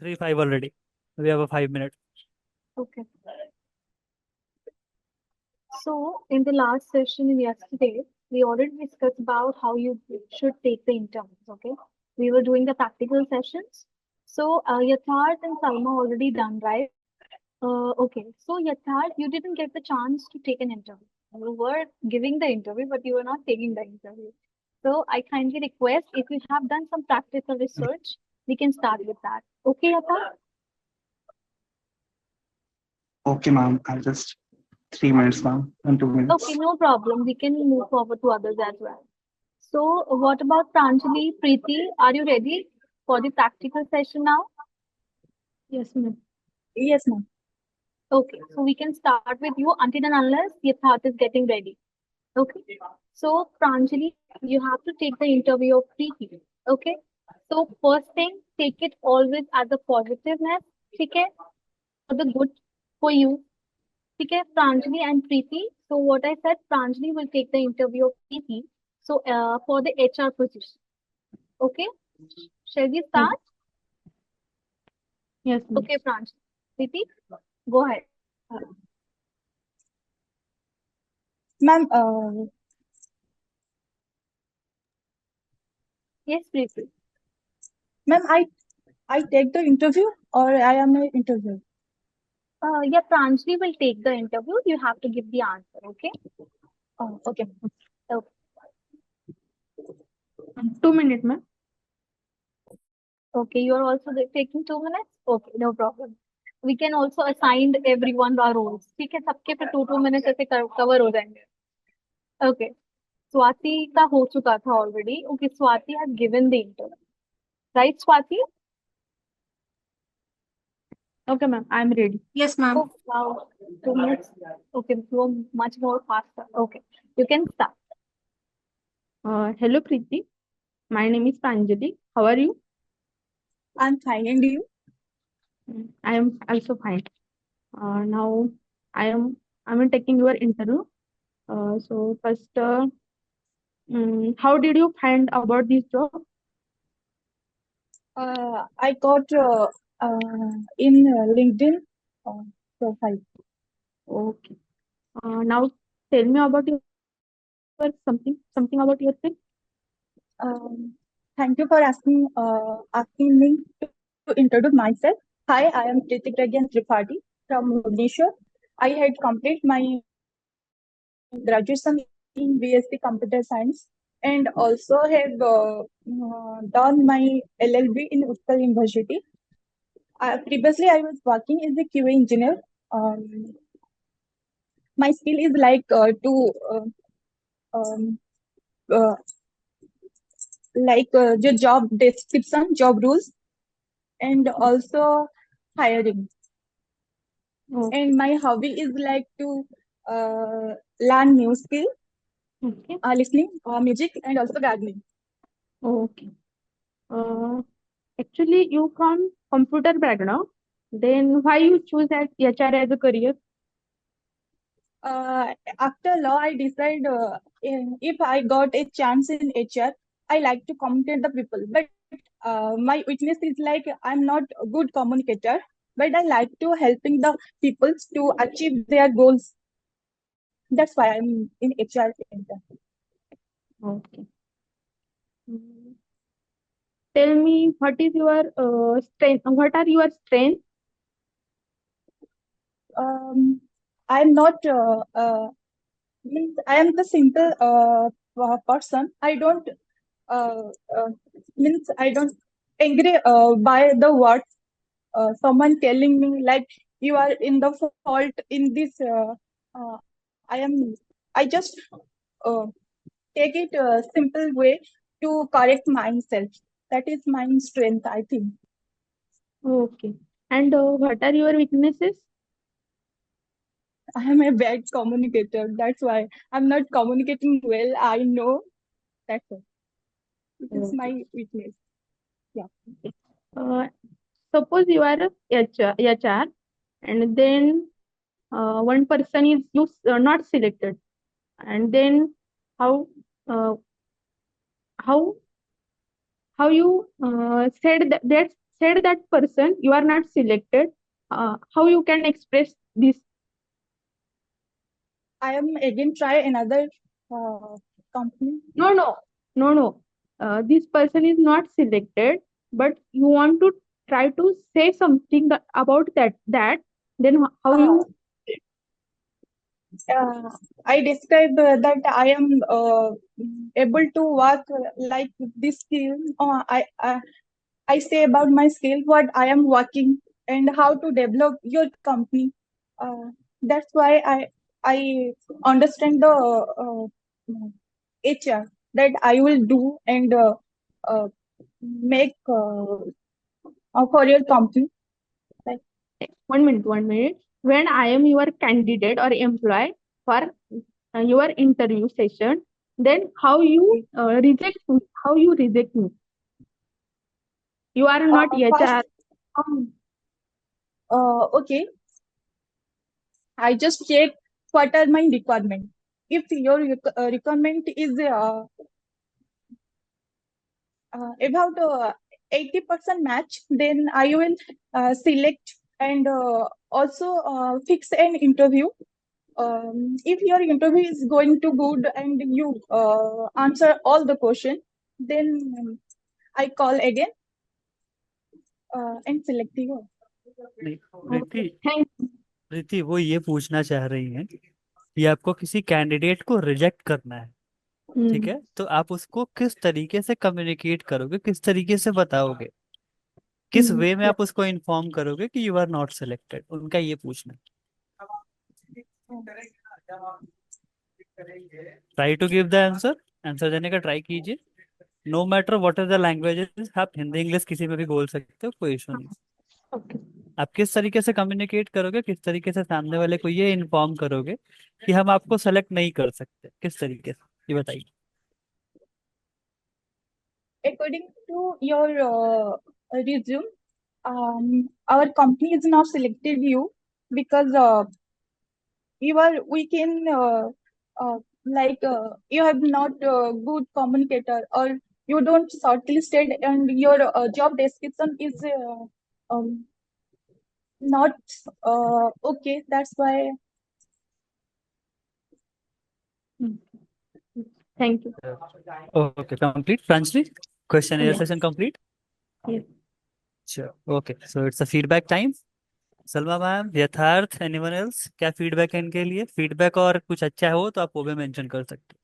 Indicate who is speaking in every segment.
Speaker 1: 3:05 already. We have a 5 minute.
Speaker 2: Okay. So in the last session yesterday, we already discussed about how you should take the interviews. Okay. We were doing the practical sessions. So Yatharth and Salma already done, right? Okay. So Yatharth, you didn't get the chance to take an interview. You were giving the interview, but you were not taking the interview. So I kindly request if you have done some practical research, we can start with that. Okay, Yatharth?
Speaker 3: Okay, ma'am. I'll just 3 minutes, ma'am, and 2 minutes.
Speaker 2: Okay, no problem. We can move forward to others as well. So, what about Pranjali, Preeti? Are you ready for the practical session now?
Speaker 4: Yes, ma'am.
Speaker 5: Yes, ma'am.
Speaker 2: Okay, so we can start with you until and unless Yatharth is getting ready. Okay, so Pranjali, you have to take the interview of Preeti. Okay, so first thing, take it always as a positiveness. Okay, for the good for you. Okay, Pranjali and Preeti. So what I said, Pranjali will take the interview of Preeti. So for the HR position. Okay, shall we start?
Speaker 4: Yes, ma'am.
Speaker 2: Okay, Pranjali. Preeti, go ahead.
Speaker 5: Ma'am,
Speaker 2: Yes, Preeti.
Speaker 5: ma'am, I take the interview or I am an interview.
Speaker 2: Yeah, Pranjali will take the interview. You have to give the answer. Okay.
Speaker 5: Oh, okay.
Speaker 2: Okay.
Speaker 4: 2 minutes, ma'am.
Speaker 2: Okay. You are also taking 2 minutes. Okay, no problem. We can also assign everyone our roles. ठीक है सबके पे 2 2 minutes ऐसे cover हो जाएंगे. Okay. Swati का हो चुका था already. Okay, Swati has given the interview. Right, Swati?
Speaker 4: Okay, ma'am. I'm ready.
Speaker 6: Yes, ma'am.
Speaker 2: Oh, wow. 2 minutes. Okay, you are much more faster. Okay, you can start.
Speaker 4: Hello, Preeti. My name is Pranjali. How are you?
Speaker 5: I'm fine, and you?
Speaker 4: I am also fine. Now I'm taking your interview. So first, how did you find about this job?
Speaker 5: I got in LinkedIn profile.
Speaker 4: Okay. Now tell me about your something about yourself.
Speaker 5: Thank you for asking me to introduce myself. Hi, I am Prayug Tripathi from Bhubaneswar. I had completed my graduation in BSc Computer Science and also have done my LLB in Uttar University. Previously, I was working as a QA engineer. My skill is like to um, uh, the job description, job rules, and also hiring.
Speaker 4: Okay.
Speaker 5: And my hobby is like to learn new skill,
Speaker 4: Okay.
Speaker 5: listening, music, and also gardening.
Speaker 4: Okay. Actually, you from computer background. Then why you choose that HR as a career?
Speaker 5: After law, I decide if I got a chance in HR, I like to communicate the people. But my weakness is like I'm not a good communicator, but I like to helping the people to achieve their goals. That's why I'm in HR center.
Speaker 4: Okay. Tell me what is your strength? What are your strengths?
Speaker 5: I'm not means I am the simple person. I don't uh, uh, means I don't angry by the words someone telling me like you are in the fault in this. I just uh, take it a simple way to correct myself. That is my strength, I think.
Speaker 4: Okay. And what are your weaknesses?
Speaker 5: I am a bad communicator. That's why I'm not communicating well. I know that's it. It is
Speaker 4: Okay.
Speaker 5: my weakness. Yeah.
Speaker 4: Uh, Suppose you are a HR and then one person is not selected, and then how uh, how how you said that said that person you are not selected, how you can express this?
Speaker 5: I am again try another company.
Speaker 4: No. This person is not selected, but you want to try to say something about that. Then how
Speaker 5: Uh,
Speaker 4: you?
Speaker 5: I describe that I am able to work like this skill. I say about my skill, what I am working, and how to develop your company. That's why I understand the HR that I will do and uh, make for your company. Like,
Speaker 4: 1 minute, 1 minute. When I am your candidate or employee for your interview session, then how you reject me? How you reject me? You are not
Speaker 5: first,
Speaker 4: HR.
Speaker 5: okay, I just check what are my requirement. If your requirement is about 80% match, then I will select and also fix an interview. If your interview is going to good and you answer all the question, then I call again and select you.
Speaker 1: नहीं,
Speaker 4: Okay,
Speaker 1: प्रीति
Speaker 4: thank
Speaker 1: प्रीति वो ये पूछना चाह रही हैं कि आपको किसी कैंडिडेट को रिजेक्ट करना है, ठीक
Speaker 4: you.
Speaker 1: है, तो आप उसको किस तरीके से कम्युनिकेट करोगे, किस तरीके से बताओगे, किस वे में
Speaker 4: Yeah.
Speaker 1: आप उसको इन्फॉर्म करोगे कि यू आर नॉट सिलेक्टेड, उनका ये पूछना है। Try to give the answer, answer देने का ट्राई कीजिए। No matter what is the language, आप हिंदी इंग्लिश किसी में भी बोल सकते हो, कोई इशू नहीं।
Speaker 4: Okay.
Speaker 1: आप किस तरीके से कम्युनिकेट करोगे, किस तरीके से सामने वाले को ये इन्फॉर्म करोगे कि हम आपको सेलेक्ट नहीं कर सकते, किस तरीके से, ये बताइए।
Speaker 5: According to your resume, our company is not selected you because we can you have not good communicator or you don't shortlisted and your job description is not okay. That's why.
Speaker 4: Mm. Thank you.
Speaker 1: Okay, complete. Francis, questionnaire
Speaker 4: Yes.
Speaker 1: session complete.
Speaker 4: Yes.
Speaker 1: Sure. Okay, so it's a feedback time. Salma ma'am, यथार्थ, anyone else, क्या feedback है इनके लिए? Feedback और कुछ अच्छा हो तो आप वो भी मेंशन कर सकते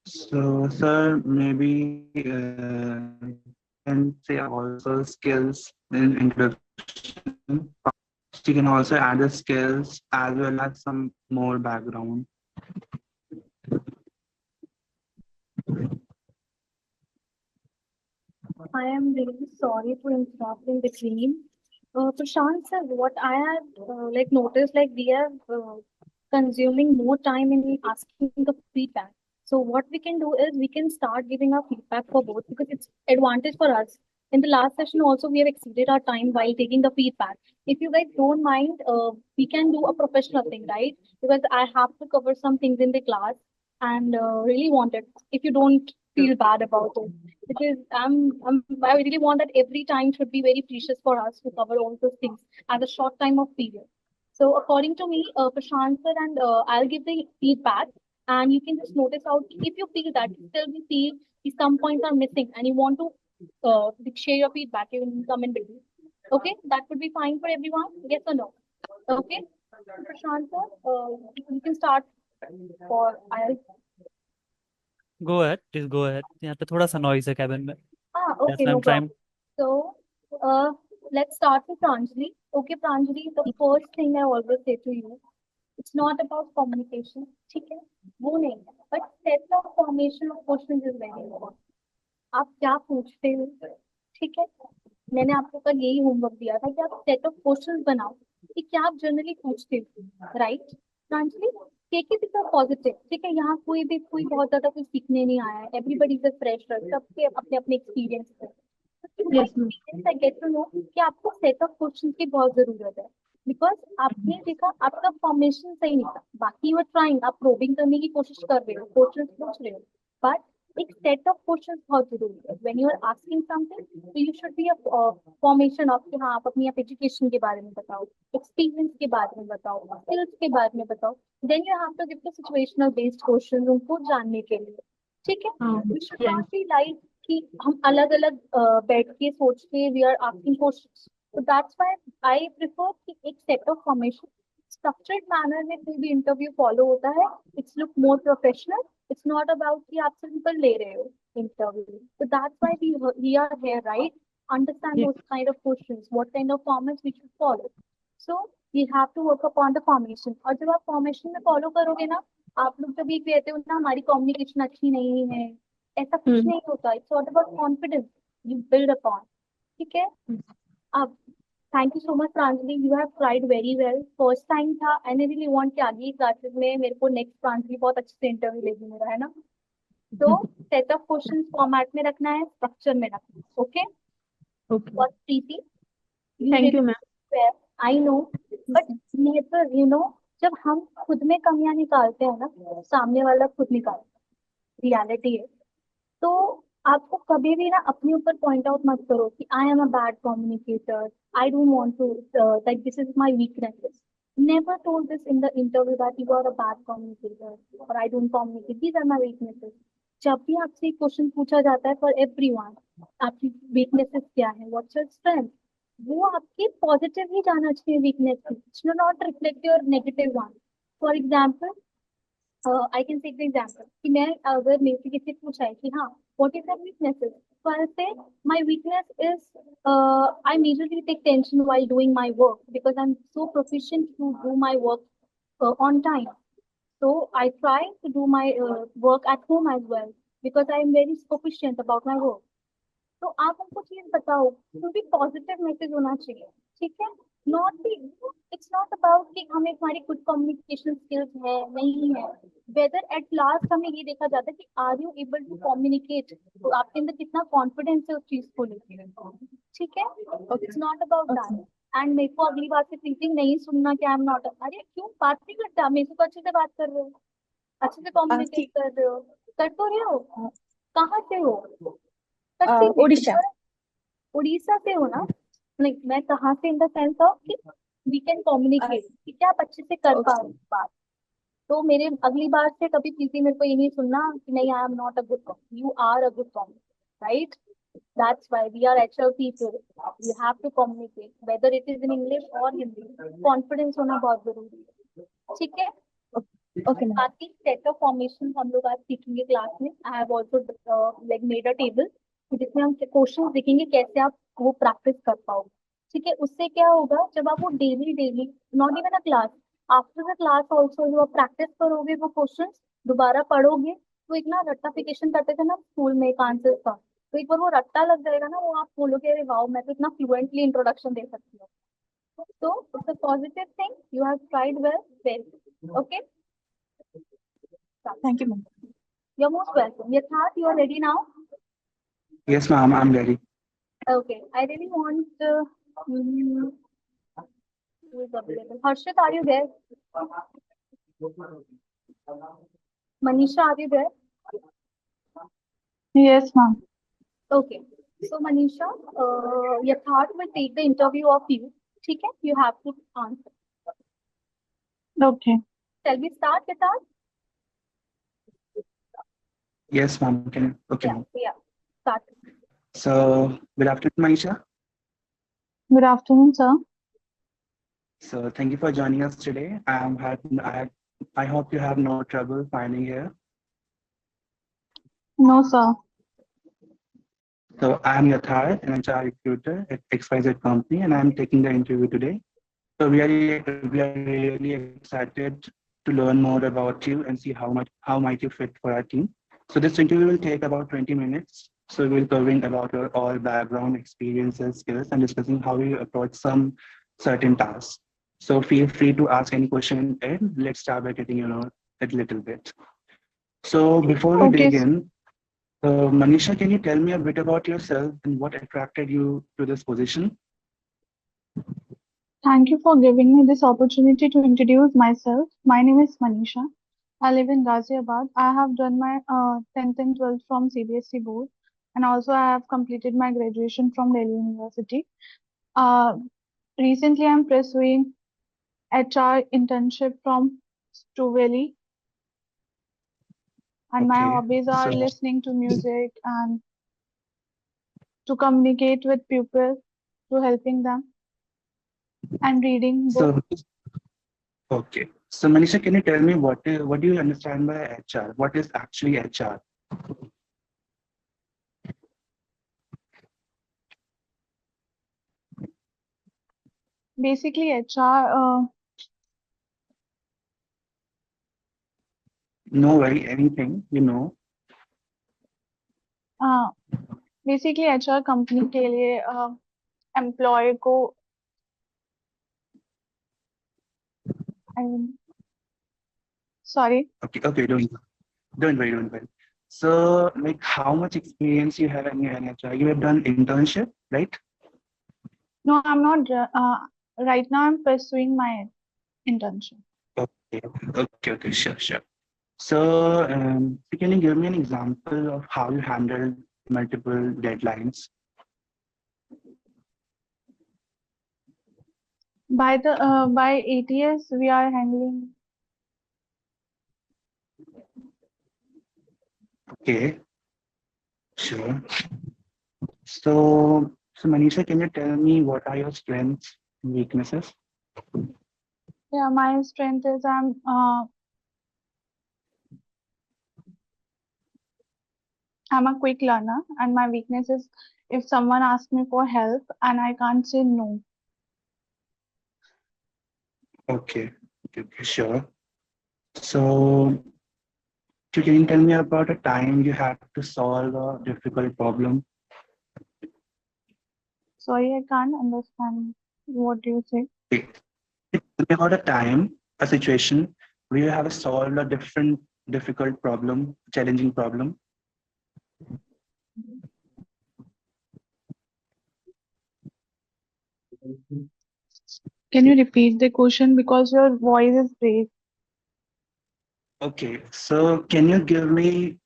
Speaker 3: So, sir, maybe can say also skills in introduction. She can also add the skills as well as some more background.
Speaker 2: I am really sorry to interrupt in between. Prashant sir, what I have like noticed, like we are consuming more time in asking the feedback. So what we can do is we can start giving our feedback for both because it's advantage for us. In the last session also we have exceeded our time while taking the feedback. If you guys don't mind, we can do a professional thing, right? Because I have to cover some things in the class and really want it. If you don't feel bad about it because I really want that every time should be very precious for us to cover all those things at a short time of period. So according to me, Prashant sir and I'll give the feedback, and you can just notice out if you feel that still we feel some points are missing and you want to share your feedback, you can come in between. Okay, that would be fine for everyone. Yes or no? Okay, Prashant sir, you can start. For I'll
Speaker 1: go ahead, please go ahead. यहाँ पे थोड़ा सा noise है cabin में,
Speaker 2: okay,
Speaker 1: I
Speaker 2: no
Speaker 1: am trying.
Speaker 2: problem. So, let's start with Pranjali. Okay, Pranjali, the first thing I always say to you, it's not about communication, ठीक है? वो नहीं है, but set of formation of questions is very important. आप क्या पूछते हो, ठीक है? मैंने आपको कल यही होमवर्क दिया था कि आप सेट ऑफ क्वेश्चंस बनाओ कि क्या आप जनरली पूछते हो, right? Pranjali, take it is positive, ठीक है? यहाँ कोई बहुत ज्यादा कुछ सीखने नहीं आया है, एवरीबडी इज अ फ्रेशर, सबके अपने अपने एक्सपीरियंस है।
Speaker 4: Yes, ma'am.
Speaker 2: I get to know कि आपको सेट ऑफ क्वेश्चंस की बहुत जरूरत है। बिकॉज आपने देखा आपका फॉर्मेशन सही नहीं था, बाकी यू आर ट्राइंग, आप प्रोबिंग करने की कोशिश कर रहे हो, क्वेश्चंस पूछ रहे हो, बट एक सेट ऑफ क्वेश्चंस बहुत जरूरी है when you are asking something. तो you should be a formation of कि हाँ आप अपनी आप एजुकेशन के बारे में बताओ, एक्सपीरियंस के बारे में बताओ, स्किल्स के बारे में बताओ। Then you have to give the situational based questions उनको जानने के लिए। ठीक है, we should
Speaker 4: Yes.
Speaker 2: Not be like कि हम अलग अलग बैठ के सोच के we are asking questions. So that's why I prefer कि एक set of formation structured manner में कोई भी interview follow होता है, it's look more professional. It's not about कि आप simple ले रहे हो interview. So that's why we are here, right? Understand
Speaker 4: Yes.
Speaker 2: those kind of questions, what kind of formats we should follow. So we have to work upon the formation. और जब आप formation में follow करोगे ना, आप लोग जब ये कहते हो ना हमारी communication अच्छी नहीं है, ऐसा कुछ नहीं होता. It's all about confidence you build upon. ठीक है. अब thank you so much Pranjali, you have tried very well. First time था, एंड आई रियली वांट कि आगे क्लासेस में मेरे को नेक्स्ट प्रांजलि बहुत अच्छे से इंटरव्यू लेगी मेरा, है ना. तो सेट ऑफ क्वेश्चंस फॉर्मेट में रखना है, स्ट्रक्चर में रखना है. Okay,
Speaker 4: Okay.
Speaker 2: बहुत प्रीति,
Speaker 4: Thank you, ma'am.
Speaker 2: I know, but never you know, जब हम खुद में कमियां निकालते हैं ना, सामने वाला खुद निकालता है, रियलिटी है. तो आपको कभी भी ना अपने ऊपर पॉइंट आउट मत करो कि I am a bad communicator, I don't want to, that this is my weakness. Never told this in the interview that you are a bad communicator और I don't communicate, these are my weaknesses. जब भी आपसे question पूछा जाता है for everyone, आपकी weaknesses क्या है, व्हाट्स योर स्ट्रेंथ, वो आपकी पॉजिटिव ही जाना चाहिए वीकनेस की, it should not reflect your negative one. For example, I can take the example कि मैं अगर मेरे से किसी पूछा है कि हाँ व्हाट इज योर वीकनेसेस, तो I say my weakness is I majorly take tension while doing my work because I am so proficient to do my work on time. So I try to do my work at home as well because I am very proficient about my work. तो आप हमको चीज बताओ, तो भी positive message होना चाहिए. ठीक है, not be, it's not about कि हमें हमारी गुड कम्युनिकेशन स्किल्स है नहीं है. वेदर एट लास्ट हमें ये देखा जाता है कि are you able to communicate, तो आपके अंदर कितना कॉन्फिडेंस है उस चीज को लेकर. ठीक है, it's not about that. And मेरे को अगली बार से टीचिंग नहीं सुनना कि आई एम नॉट, अरे क्यों बात नहीं करता, मेरे से तो अच्छे से बात कर रहे हो, अच्छे से कम्युनिकेट
Speaker 5: ठीक.
Speaker 2: कर रहे हो, कर तो रहे हो. कहाँ से हो, सच्ची में
Speaker 5: उड़ीसा.
Speaker 2: उड़ीसा से हो ना. नहीं, मैं कहाँ से इन द सेंस ऑफ कि वी कैन कम्युनिकेट, कि क्या आप अच्छे से कर पा रहे हो बात. तो मेरे अगली बार से कभी किसी मेरे को ये नहीं सुनना कि नहीं I am not a good, you are a good communicator, right. That's why we are HR people, you have to communicate whether it is in English और हिंदी. कॉन्फिडेंस होना बहुत जरूरी है. ठीक है.
Speaker 5: Okay, ma'am.
Speaker 2: बाकी सेट ऑफ फॉर्मेशन हम लोग आज सीखेंगे क्लास में. I have also like made a table जिसमें हम क्वेश्चन देखेंगे कैसे आप वो प्रैक्टिस कर पाओगे. ठीक है, उससे क्या होगा, जब आप वो daily daily, not even a class, after the class also जो आप प्रैक्टिस करोगे वो क्वेश्चन दोबारा पढ़ोगे, तो एक ना रट्टाफिकेशन करते थे ना स्कूल में एक आंसर का, तो एक बार वो रट्टा लग जाएगा ना, वो आप बोलोगे अरे वाओ मैं तो इतना फ्लुएंटली इंट्रोडक्शन दे सकती हूँ. So it's a positive thing. You have tried well. Very good. Okay.
Speaker 5: Thank you, ma'am.
Speaker 2: You're most welcome. Yatharth, you are ready now?
Speaker 3: Yes, ma'am, I'm ready.
Speaker 2: Okay. I really want. Mm, who is available? Harshit, are you there? Manisha, are you there?
Speaker 5: Yes, ma'am.
Speaker 2: Okay. So Manisha, Yatharth will take the interview of you. ठीक है? You have to answer.
Speaker 5: Okay.
Speaker 2: Shall we start, Yatharth?
Speaker 3: Yes, ma'am. Okay,
Speaker 2: Yeah.
Speaker 3: ma'am.
Speaker 2: Yeah. Start.
Speaker 3: So, good afternoon, Manisha.
Speaker 5: Good afternoon, sir.
Speaker 3: So, thank you for joining us today. I hope you have no trouble finding here.
Speaker 5: No, sir.
Speaker 3: So, I'm Yathar, an HR recruiter at XYZ company, and I'm taking the interview today. So, we are really excited to learn more about you and see how might you fit for our team. So, this interview will take about 20 minutes. So, we'll covering about your all background, experiences, skills, and discussing how you approach some certain tasks. So, feel free to ask any question, and let's start by getting it a little bit. So, before we
Speaker 5: Okay.
Speaker 3: dig in, Manisha, can you tell me a bit about yourself and what attracted you to this position?
Speaker 6: Thank you for giving me this opportunity to introduce myself. My name is Manisha. I live in Ghaziabad. I have done my 10th and 12th from CBSE board, and also I have completed my graduation from Delhi University. Uh, Recently, I'm pursuing HR internship from Stu Valley, and my
Speaker 3: Okay.
Speaker 6: hobbies are
Speaker 3: So
Speaker 6: listening to music and to communicate with people, to helping them, and reading books.
Speaker 3: so okay. So Manisha, can you tell me what do you understand by HR? What is actually HR?
Speaker 6: Basically, HR.
Speaker 3: No worry, anything, you know.
Speaker 6: Uh, basically HR company के लिए employ को sorry
Speaker 3: Okay, okay, don't worry. So like how much experience you have in your NHR? You have done internship, right?
Speaker 6: No I am not right now I am pursuing my internship
Speaker 3: Okay, okay, sure. So can you give me an example of how you handled multiple deadlines?
Speaker 6: By ATS we are handling
Speaker 3: Okay, sure. So Manisha, can you tell me what are your strengths and weaknesses?
Speaker 6: या my strength is I am a quick learner and my weakness is if someone asks me for help and I can't say no.
Speaker 3: Okay, sure. So can you tell me about a time you had to solve a difficult problem?
Speaker 6: Sorry, I can't understand what you say.
Speaker 3: Okay. Tell me about a time, a situation where you have solved a different difficult problem, challenging problem.
Speaker 6: Can you repeat the question because your voice is break?
Speaker 3: Okay, so can you give me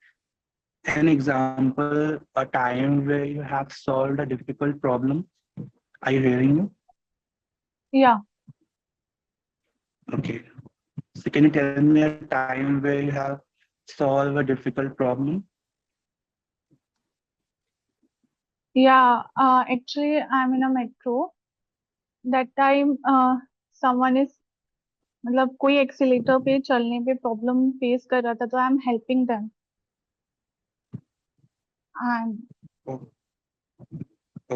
Speaker 3: an example, a time where you have solved a difficult problem? Are you hearing me?
Speaker 6: Yeah.
Speaker 3: Okay. So can you tell me a time where you have solved a difficult problem?
Speaker 6: Yeah, actually, I'm in a metro. That time, someone is मतलब कोई accelerator पे चलने पे problem face कर रहा था तो I am helping them and
Speaker 3: Oh,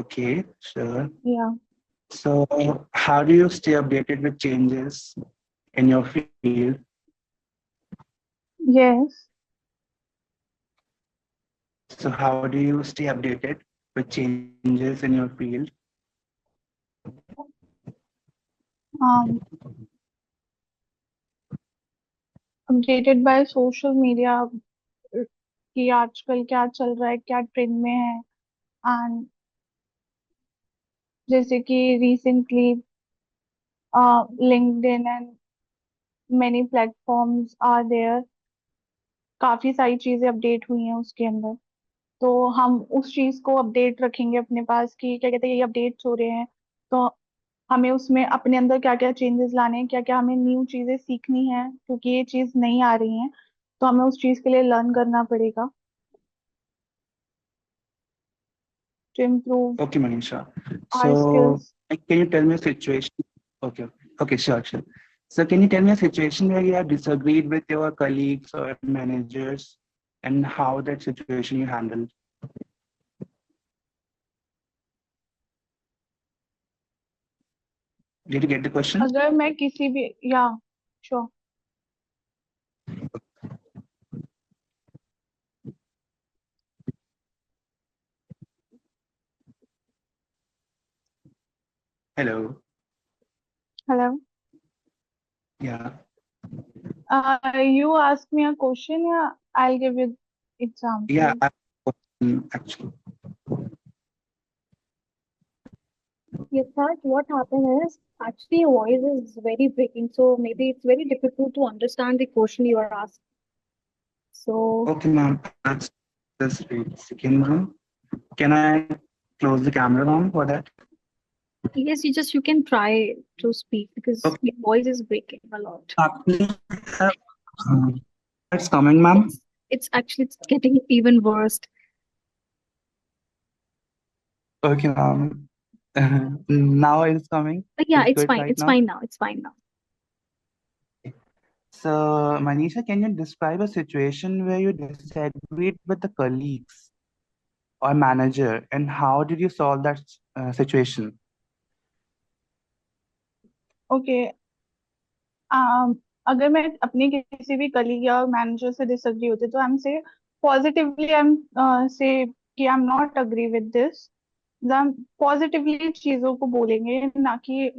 Speaker 3: okay, sure.
Speaker 6: या
Speaker 3: So how do you stay updated with changes in your field?
Speaker 6: Yes
Speaker 3: So how do you stay updated with changes in your field?
Speaker 6: Updated by social media कि आजकल क्या चल रहा है क्या trend में है एंड जैसे कि recently LinkedIn and many platforms are there काफी सारी चीजें अपडेट हुई हैं उसके अंदर तो हम उस चीज को अपडेट रखेंगे अपने पास कि क्या कहते हैं ये अपडेट्स हो रहे हैं तो हमें उसमें अपने अंदर क्या क्या चेंजेस लाने हैं क्या क्या हमें न्यू चीजें सीखनी है क्योंकि ये चीज नहीं आ रही है तो हमें उस चीज के लिए लर्न करना पड़ेगा to improve
Speaker 3: Okay, Manisha.
Speaker 6: Our
Speaker 3: So
Speaker 6: skills
Speaker 3: can you tell me a situation? Okay, sure. So can you tell me a situation where you have disagreed with your colleagues or managers and how that situation you handled? Did you get the question?
Speaker 6: अगर मैं किसी भी या sure
Speaker 3: Hello.
Speaker 6: Hello
Speaker 3: Yeah.
Speaker 6: You ask me a question या I give you
Speaker 3: Yeah,
Speaker 6: example
Speaker 3: actually.
Speaker 2: Yes, sir. What happened is actually your voice is very breaking, so maybe it's very difficult to understand the question you are asking. So
Speaker 3: Okay, ma'am. Just wait a second, ma'am. Can I close the camera, ma'am, for that?
Speaker 2: yes, you can try to speak because
Speaker 3: Okay.
Speaker 2: your voice is breaking a lot.
Speaker 3: Actually, it's coming, ma'am.
Speaker 2: It's getting even worse.
Speaker 3: Okay, ma'am. Now it's coming.
Speaker 2: But yeah,
Speaker 3: It's
Speaker 2: it's
Speaker 3: good
Speaker 2: fine.
Speaker 3: right
Speaker 2: It's
Speaker 3: now.
Speaker 2: fine now. It's fine now.
Speaker 3: So, Manisha, can you describe a situation where you disagreed with the colleagues or manager, and how did you solve that situation?
Speaker 6: Okay, अगर मैं अपने किसी भी colleague या manager से disagree होती तो I am से पॉजिटिवली, आई एम से कि I am not agree with this, हम पॉजिटिवली चीजों को बोलेंगे, ना कि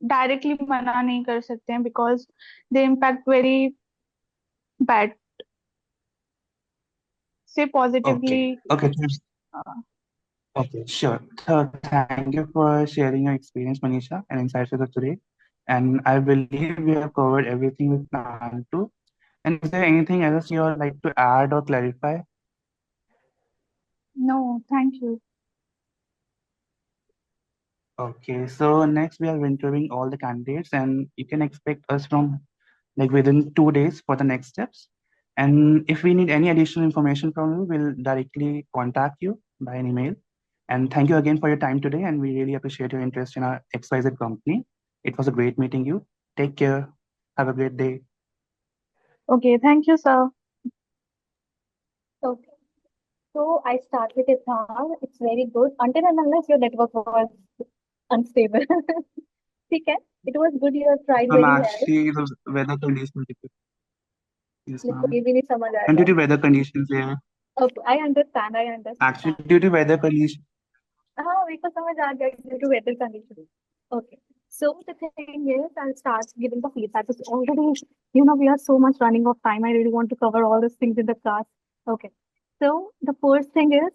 Speaker 6: डायरेक्टली मना नहीं कर सकते हैं, because they impact very bad, से positively.
Speaker 3: Okay. Okay. Okay. Sure. So, thank you for sharing your experience, Manisha, and insights with us today. And I believe we have covered everything we plan to. And is there anything else you would like to add or clarify?
Speaker 6: No, thank you.
Speaker 3: Okay, so next we are interviewing all the candidates, and you can expect us from like within 2 days for the next steps. And if we need any additional information from you, we'll directly contact you by an email. And thank you again for your time today, and we really appreciate your interest in our XYZ company. It was a great meeting you. Take care. Have a great day.
Speaker 6: Okay, thank you sir.
Speaker 2: Okay. So I start with Ithar. It's very good until and unless your network was unstable. ठीक है. It was good. You have tried
Speaker 3: I'm
Speaker 2: very well.
Speaker 3: actually the weather conditions. Yes,
Speaker 2: मेरे को
Speaker 3: ma'am.
Speaker 2: ये भी नहीं समझ
Speaker 3: And due
Speaker 2: आएगा.
Speaker 3: to weather conditions, yeah.
Speaker 2: Okay, I understand. I
Speaker 3: Actually,
Speaker 2: understand.
Speaker 3: due to weather conditions.
Speaker 2: हाँ, मेरे को समझ आ गया due to weather conditions. Okay. So the thing is, I'll start giving the feedback. Because already, we are so much running of time. I really want to cover all these things in the class. Okay. So the first thing is,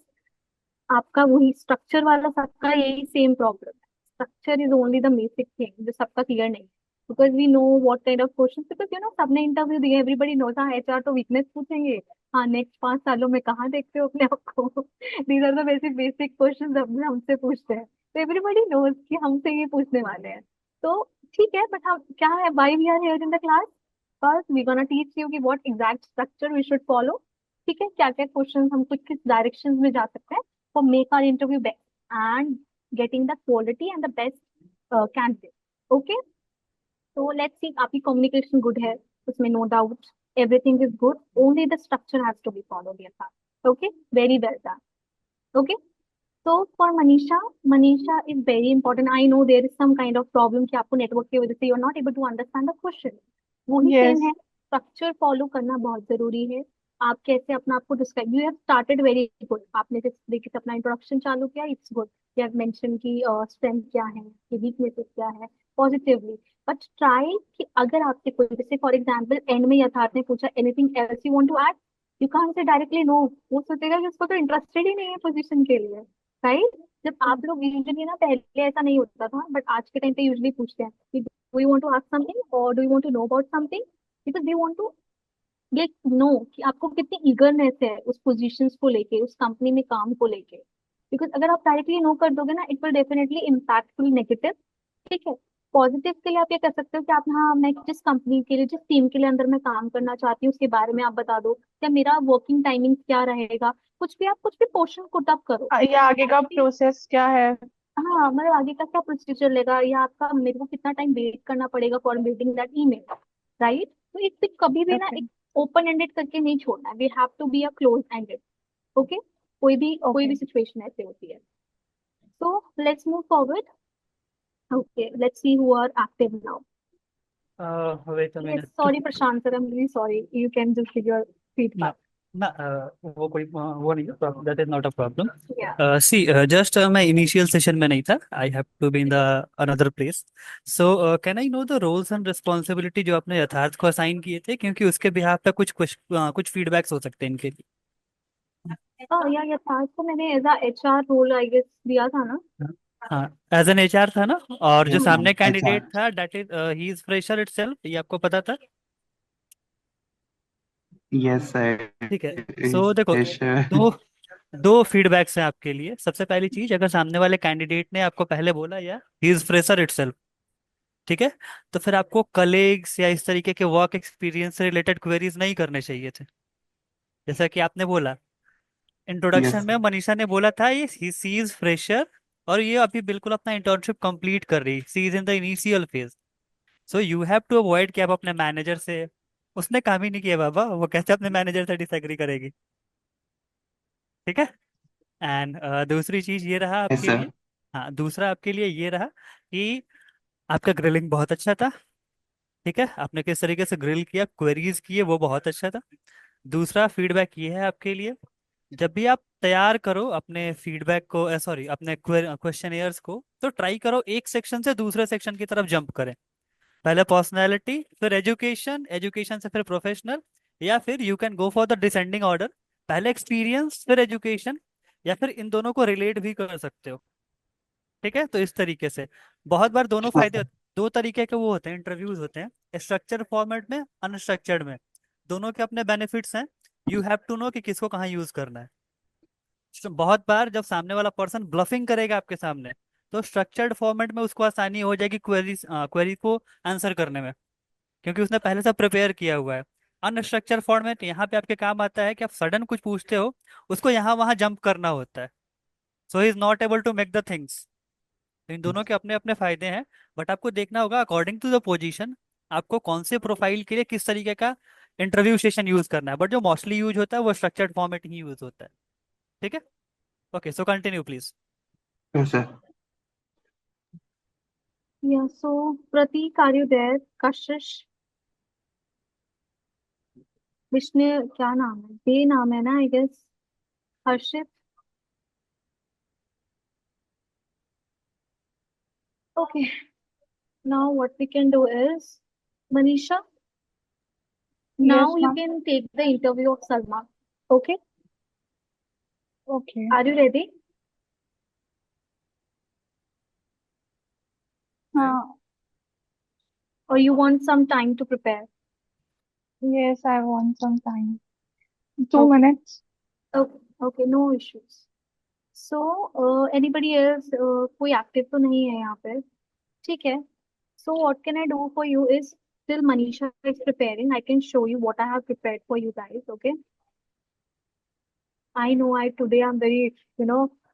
Speaker 2: आपका वही structure वाला सबका यही same problem है. Structure is only the basic thing जो सबका clear नहीं. Because we know what kind of questions, because सबने इंटरव्यू दिए. Everybody knows. हाँ, एचआर तो वीकनेस पूछेंगे. हाँ, नेक्स्ट 5 सालों में कहाँ देखते हो अपने आप को. These are the basic basic questions हमसे पूछते हैं. तो एवरीबॉडी नोज कि हमसे ये पूछने वाले हैं. तो ठीक है, बट हम क्या है, why we are here in the class. First we gonna teach you कि what exact structure we should follow. ठीक है, क्या क्या क्वेश्चन हम कुछ किस डायरेक्शन में जा सकते हैं for make our interview best and getting the quality and the best candidate. Okay, so let's see. आपकी communication good है, उसमें no doubt. Everything is good. Only the structure has to be followed. Yes, okay, very well done. Okay, so for Manisha is very important. I know there is some kind of problem कि आपको network की वजह से you're not able to understand the question. वही
Speaker 6: yes,
Speaker 2: same है. Structure follow करना बहुत जरूरी है. आप कैसे अपना आपको describe. You have started very good. आपने जिस तरीके से अपना इंट्रोडक्शन चालू किया, it's good. You have mention की स्ट्रेंथ क्या है, कि वीकनेसेस क्या है, पॉजिटिवली. बट ट्राई कि अगर आपके कोई, जैसे फॉर एग्जांपल एंड में यथार्थ ने पूछा anything else you want to add, you can't say directly no. वो सोचेगा कि उसको तो इंटरेस्टेड ही नहीं है पोजीशन के लिए. राइट. जब आप लोग यूजुअली ना, पहले ऐसा नहीं होता था, बट आज के टाइम पे यूजुअली पूछते हैं कि do you want to ask something और do you want to know about something. Because they want to get know कि आपको कितनी ईगरनेस है उस पोजीशंस को लेके, उस कंपनी में काम को लेके. बिकॉज अगर आप डायरेक्टली नो कर दोगे ना, it will definitely impactful negative. ठीक है. पॉजिटिव के लिए आप ये कर सकते हो कि आप, हाँ, मैं जिस कंपनी के लिए, जिस टीम के लिए अंदर मैं काम करना चाहती हूँ, उसके बारे में आप बता दो. या मेरा वर्किंग टाइमिंग क्या रहेगा. कुछ भी क्वेश्चन पुट अप करो.
Speaker 6: ये आगे का प्रोसेस क्या है।
Speaker 2: हाँ, मतलब आगे का क्या प्रोसीजर लेगा, या आपका मेरे को कितना टाइम वेट करना पड़ेगा for meeting that email. Right. तो इस कभी भी ना
Speaker 6: ओके,
Speaker 2: एक ओपन एंडेड करके नहीं छोड़ना है. We have to be a close ended. Okay. कोई
Speaker 6: ओके,
Speaker 2: भी सिचुएशन ऐसे होती है. So let's move forward. Okay, let's see who are active now.
Speaker 1: Wait a
Speaker 2: yes,
Speaker 1: minute.
Speaker 2: Sorry Prashant sir, I am really sorry. You can just give your
Speaker 1: ना
Speaker 2: feedback.
Speaker 1: ना वो कोई वो नहीं है. That is not a problem.
Speaker 2: Yeah.
Speaker 1: See just मैं initial session में नहीं था. I have to be in the another place. So can I know the roles and responsibility जो आपने यथार्थ को असाइन किए थे, क्योंकि उसके बिहाफ पे कुछ फीडबैक्स हो सकते हैं इनके लिए.
Speaker 2: या यथार्थ को मैंने as a HR role I guess दिया था ना.
Speaker 1: हाँ, एज एन एचआर था ना, और जो
Speaker 3: Yes,
Speaker 2: Hmm.
Speaker 3: ma'am.
Speaker 1: सामने कैंडिडेट
Speaker 3: HR.
Speaker 1: था that is he is fresher itself, ये आपको पता था?
Speaker 3: Yes, sir.
Speaker 1: ठीक है। सो
Speaker 3: Is
Speaker 1: देखो,
Speaker 3: pressure.
Speaker 1: दो दो फीडबैक्स हैं आपके लिए। सबसे पहली चीज, अगर सामने वाले कैंडिडेट ने आपको पहले बोला या ही इज फ्रेशर इटसेल्फ, ठीक है, तो फिर आपको कलीग्स या इस तरीके के वर्क एक्सपीरियंस से रिलेटेड क्वेरीज नहीं करने चाहिए थे। जैसा कि आपने बोला, इंट्रोडक्शन
Speaker 3: Yes.
Speaker 1: में मनीषा ने बोला था ये सी इज फ्रेशर, और ये अभी बिल्कुल अपना इंटर्नशिप कंप्लीट कर रही, she is in the initial phase. So you have to avoid कि आप अपने मैनेजर से, उसने काम ही नहीं किया बाबा, वो कैसे अपने मैनेजर से डिसएग्री करेगी? ठीक है। एंड दूसरी चीज ये रहा
Speaker 3: Yes,
Speaker 1: आपके लिए,
Speaker 3: sir.
Speaker 1: हाँ, दूसरा आपके लिए ये रहा कि आपका ग्रिलिंग बहुत अच्छा था। ठीक है, आपने किस तरीके से ग्रिल किया, क्वेरीज किए, वो बहुत अच्छा था। दूसरा फीडबैक ये है आपके लिए, जब भी आप तैयार करो अपने फीडबैक को, सॉरी, अपने क्वेश्चनियर्स को, तो ट्राई करो एक सेक्शन से दूसरे सेक्शन की तरफ जंप करें। पहले पर्सनैलिटी, फिर एजुकेशन, एजुकेशन से फिर प्रोफेशनल, या फिर you can go for the descending order, पहले एक्सपीरियंस फिर एजुकेशन, या फिर इन दोनों को रिलेट भी कर सकते हो। ठीक है, तो इस तरीके से बहुत बार दोनों
Speaker 3: Yes,
Speaker 1: फायदे
Speaker 3: sir.
Speaker 1: दो तरीके के वो होते हैं, इंटरव्यूज होते हैं, स्ट्रक्चर फॉर्मेट में, अनस्ट्रक्चर्ड में। दोनों के अपने बेनिफिट्स हैं। यू हैव टू नो कि किसको कहाँ यूज करना है। तो बहुत बार जब सामने वाला पर्सन ब्लफिंग करेगा आपके सामने, तो स्ट्रक्चर्ड फॉर्मेट में उसको आसानी हो जाएगी क्वेरी को आंसर करने में, क्योंकि उसने पहले से प्रिपेयर किया हुआ है। अनस्ट्रक्चर फॉर्मेट यहाँ पे आपके काम आता है कि आप सडन कुछ पूछते हो, उसको यहाँ वहाँ जंप करना होता है। So he is not able to make the things. इन दोनों के अपने अपने फायदे हैं, बट आपको देखना होगा अकॉर्डिंग टू द पोजीशन, आपको कौन से प्रोफाइल के लिए किस तरीके का इंटरव्यू सेशन यूज करना है। बट जो मोस्टली यूज होता है वो स्ट्रक्चर्ड फॉर्मेट ही यूज होता है। ठीक है। Okay, so continue please.
Speaker 3: Yes, sir.
Speaker 2: Yeah, so Pratik, are you there? Kashish, Vishnu, क्या नाम है? बे नाम है ना, I guess. Harshit. Okay, now what we can do is, Manisha, now
Speaker 6: Yes,
Speaker 2: you
Speaker 6: ma'am.
Speaker 2: can take the interview of Salma. Okay,
Speaker 6: Okay.
Speaker 2: are you ready?
Speaker 6: हाँ.
Speaker 2: Or you want some time to prepare?
Speaker 6: Yes, I want some time. Two
Speaker 2: Okay,
Speaker 6: minutes.
Speaker 2: okay, okay, no issues. So, anybody else, कोई active तो नहीं है यहाँ पे? ठीक है. So what can I do for you is, till Manisha is preparing, I can show you what I have prepared for you guys. Okay. I know I today I'm very,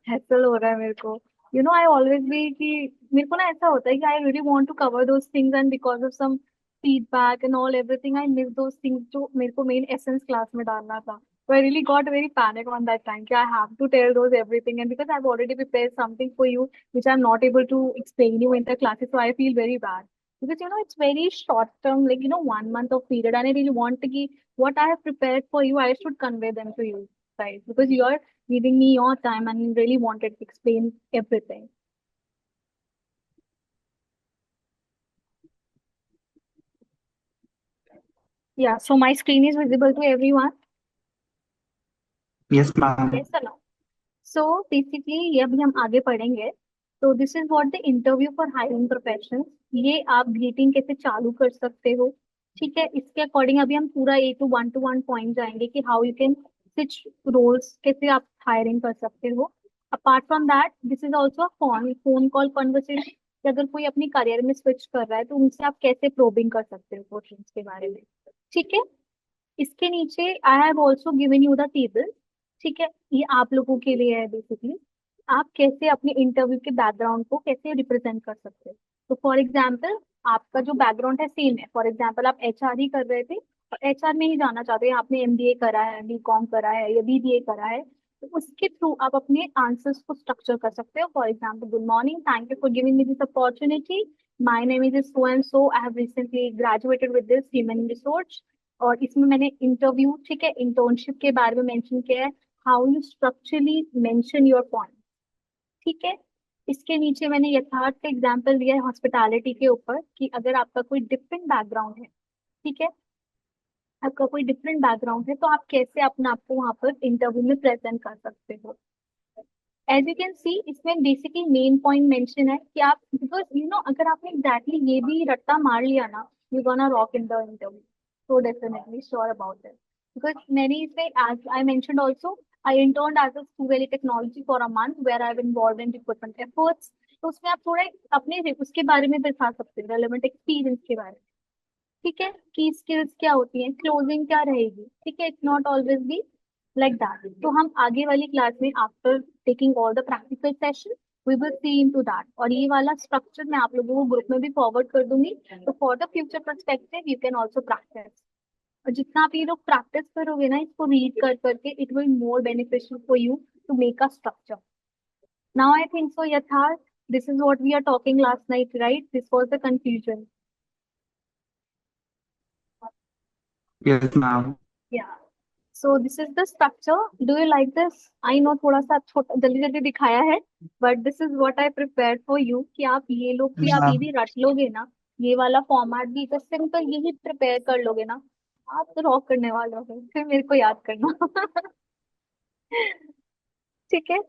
Speaker 2: hassle हो रहा है मेरे को. I always be कि मेरे को ना ऐसा होता है कि I really want to cover those things, and because of some feedback and all everything I miss those things जो मेरे को main essence class में डालना था. So I really got very panic on that time कि I have to tell those everything, and because I've already prepared something for you which I'm not able to explain you in the classes, so I feel very bad. Because it's very short term, like 1 month of period, and I really want to give what I have prepared for you, I should convey them to you, right? Because you are giving me your time and you really wanted to explain everything. Yeah, so my screen is visible to everyone.
Speaker 3: Yes, ma'am.
Speaker 2: Yes or no? So basically ये अभी हम आगे पढ़ेंगे. तो this is what the interview for hiring professionals. ये आप greeting कैसे चालू कर सकते हो. ठीक है, इसके अकॉर्डिंग अभी हम पूरा वन टू वन पॉइंट जाएंगे कि how you can switch roles, कैसे आप हायरिंग कर सकते हो. Apart from that, this is also phone phone call conversation, कि अगर कोई अपनी करियर में स्विच कर रहा है तो उनसे आप कैसे प्रोबिंग कर सकते हो क्वेश्चंस के बारे में. ठीक है. इसके नीचे I have also given you the table. ठीक है, ये आप लोगों के लिए है बेसिकली. आप कैसे अपने इंटरव्यू के बैकग्राउंड को कैसे रिप्रेजेंट कर सकते हो. तो फॉर एग्जाम्पल, आपका जो बैकग्राउंड है सेम है. फॉर एग्जाम्पल आप एचआर ही कर रहे थे और एचआर में ही जाना चाहते हैं, आपने एमबीए करा है, बीकॉम करा है या बीबीए करा है, तो उसके थ्रू आप अपने आंसर्स को स्ट्रक्चर कर सकते हो. For example, good morning, thank you for giving me this opportunity. My name is so and so, I have recently graduated with this human resource. और इसमें मैंने इंटरव्यू, ठीक है, इंटर्नशिप के बारे में मेंशन किया है. How you structurally mention your point. ठीक है. इसके नीचे मैंने यथार्थ का एग्जांपल दिया है हॉस्पिटैलिटी के ऊपर, कि अगर आपका कोई डिफरेंट बैकग्राउंड है, ठीक है, आपका कोई डिफरेंट बैकग्राउंड है, तो आप कैसे अपना आपको वहां पर इंटरव्यू में प्रेजेंट कर सकते हो. एज यू कैन सी इसमें बेसिकली मेन पॉइंट मेंशन है कि आप बिकॉज अगर आपने एग्जैक्टली ये भी रट्टा मार लिया ना, you gonna rock in the interview, so definitely sure about it. Because many say, as I mentioned also, I interned as a Stu Valley Technology for a month where I've involved in recruitment efforts. तो उसमें आप थोड़ा अपने उसके बारे में बता सकते हैं, रेलेवेंट एक्सपीरियंस के बारे में। ठीक है, की स्किल्स क्या होती हैं, क्लोजिंग क्या रहेगी। ठीक है, it's not always be like that. तो हम आगे वाली क्लास में after taking all the practical session we will see into that. और ये वाला स्ट्रक्चर मैं आप लोगों को ग्रुप में भी फॉरवर्ड कर दूंगी, तो for the future perspective you can also practice. और जितना आप ये लोग प्रैक्टिस करोगे ना इसको रीड कर करके, it will more beneficial for you to make a structure. Now I think so Yatharth, this is what we are talking last night, right? This was the confusion.
Speaker 3: Yes, ma'am.
Speaker 2: Yeah. So this is the structure. Do you like this? I know थोड़ा सा छोटा जल्दी जल्दी दिखाया है, but this is what I prepared for you कि आप ये लोग भी, आप ये
Speaker 3: Yeah.
Speaker 2: भी रट लोगे ना, ये वाला फॉर्मेट भी तो सिंपल यही प्रिपेयर कर लोगे ना, आप तो रॉक करने वाले हो। फिर मेरे को याद करना। ठीक है,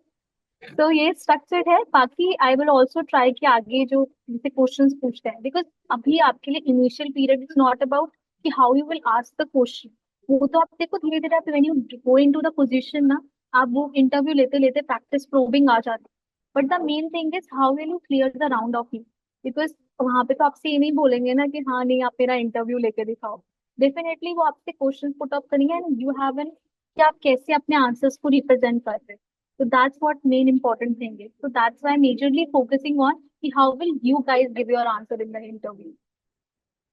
Speaker 2: तो ये स्ट्रक्चर्ड है। बाकी आई विल ऑल्सो ट्राई कि आगे जो जैसे क्वेश्चंस पूछते हैं, बिकॉज अभी आपके लिए initial period is not about कि how you will ask the question. वो तो आप देखो धीरे धीरे आप when you go into the position ना, आप वो इंटरव्यू लेते लेते प्रैक्टिस प्रोबिंग आ जाती है। But the main thing is how will you clear the round of you. Because वहां पे तो आपसे ये नहीं बोलेंगे ना कि हाँ नहीं आप मेरा इंटरव्यू लेके दिखाओ। डेफिनेटली वो आपसे क्वेश्चन पुट अप करेंगे एंड यू हैव एन कि आप कैसे अपने आंसर्स को रिप्रेजेंट कर रहे हैं। So that's what main important thing is. So that's why I'm majorly focusing on how will you guys give your answer in the interview.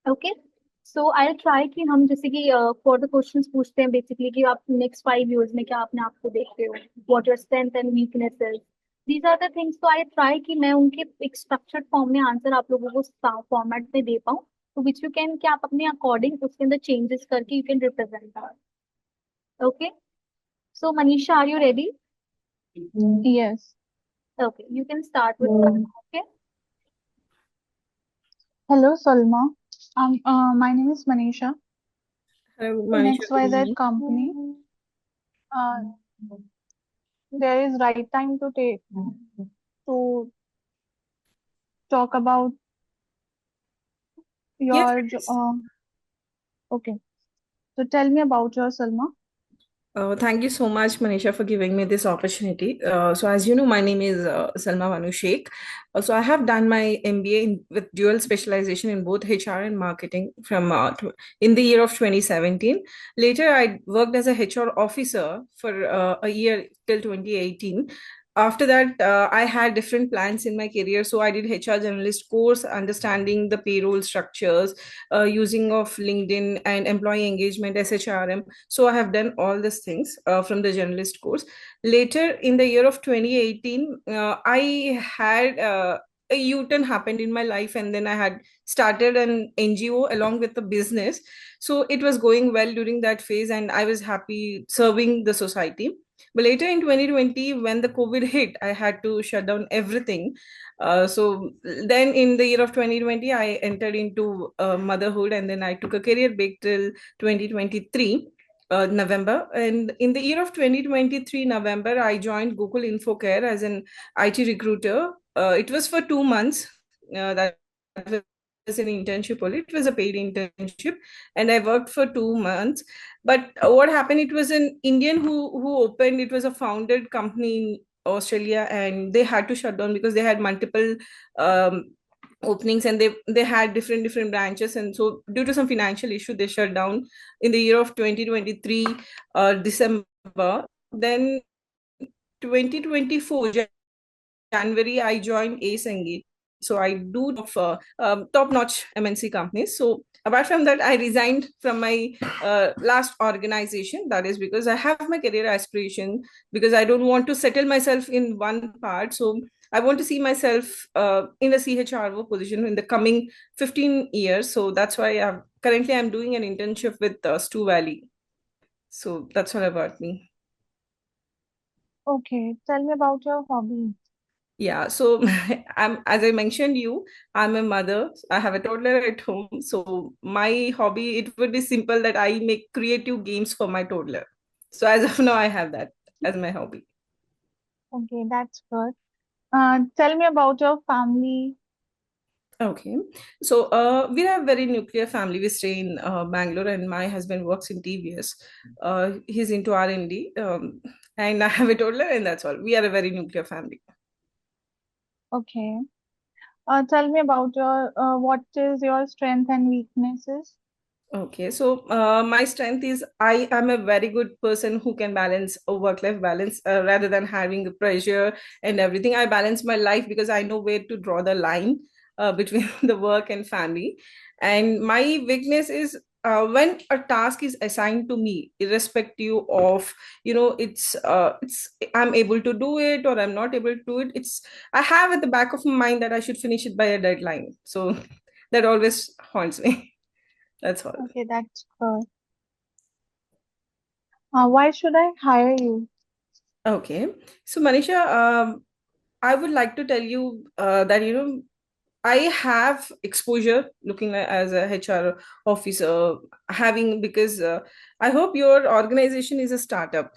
Speaker 2: Okay. So I'll try कि हम जैसे कि for the questions पूछते हैं basically कि आप next 5 years में क्या अपने आप को देखते हो, what your strength and weaknesses. These are the things. So I try कि मैं उनके एक structured form में answer आप लोगों को format में दे पाऊँ, तो which you can कि आप अपने according उसके अंदर changes करके you can represent that. Okay. So Manisha, are you ready?
Speaker 6: Yes.
Speaker 2: Okay, you can start with that. Okay.
Speaker 6: Hello, Salma. My name is Manisha. In
Speaker 7: Manisha, good
Speaker 6: XYZ
Speaker 7: evening.
Speaker 6: company, uh, there is right time to take to talk about
Speaker 7: Yes,
Speaker 6: your okay. So tell me about your Salma.
Speaker 7: thank you so much, Manisha, for giving me this opportunity. So, as you know, my name is Salma Banu Sheikh. So, I have done my MBA with dual specialization in both HR and marketing from in the year of 2017. Later, I worked as a HR officer for a year till 2018. After that, I had different plans in my career. So, I did HR generalist course, understanding the payroll structures, using of LinkedIn and employee engagement, SHRM. So I have done all these things from the journalist course. Later in the year of 2018, I had a U-turn happened in my life, and then I had started an NGO along with the business. So it was going well during that phase, and I was happy serving the society. But later in 2020, when the COVID hit, I had to shut down everything. So then in the year of 2020, I entered into motherhood, and then I took a career break till 2023 November. And in the year of 2023 November, I joined Google InfoCare as an IT recruiter. It was for 2 months. That was an internship only. It was a paid internship, and I worked for 2 months. But what happened? It was an Indian who opened. It was a founded company in Australia, and they had to shut down because they had multiple um, openings, and they had different branches, and so due to some financial issue they shut down in the year of 2023 December. Then 2024 January, I joined Ace Engage. So I do top notch MNC companies. So apart from that, I resigned from my last organization. That is because I have my career aspiration, because I don't want to settle myself in one part. So I want to see myself in a CHRO position in the coming 15 years. So that's why currently I'm doing an internship with Stu Valley. So that's all about me.
Speaker 6: Okay, tell me about your hobby.
Speaker 7: Yeah, so I'm as I mentioned you, I'm a mother. I have a toddler at home. So my hobby, it would be simple that I make creative games for my toddler. So as of now, I have that as my hobby.
Speaker 6: Okay, that's good. Tell me about your family.
Speaker 7: Okay. So we have a very nuclear family. We stay in Bangalore, and my husband works in TVS. He's into R&D, and I have a toddler, and that's all. We are a very nuclear family.
Speaker 6: Okay. Tell me about your what is your strength and weaknesses?
Speaker 7: Okay, so my strength is I am a very good person who can balance a work-life balance rather than having the pressure and everything. I balance my life because I know where to draw the line between the work and family. And my weakness is when a task is assigned to me, irrespective of, it's I'm able to do it or I'm not able to do it. It's I have at the back of my mind that I should finish it by a deadline. So that always haunts me. That's all.
Speaker 6: Okay, that's good. Why should I hire you?
Speaker 7: Okay. So, Manisha, I would like to tell you that, I have exposure looking as a HR officer, having because I hope your organization is a startup.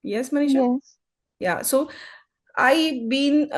Speaker 7: Yes, Manisha?
Speaker 6: Yes.
Speaker 7: Yeah. So, I been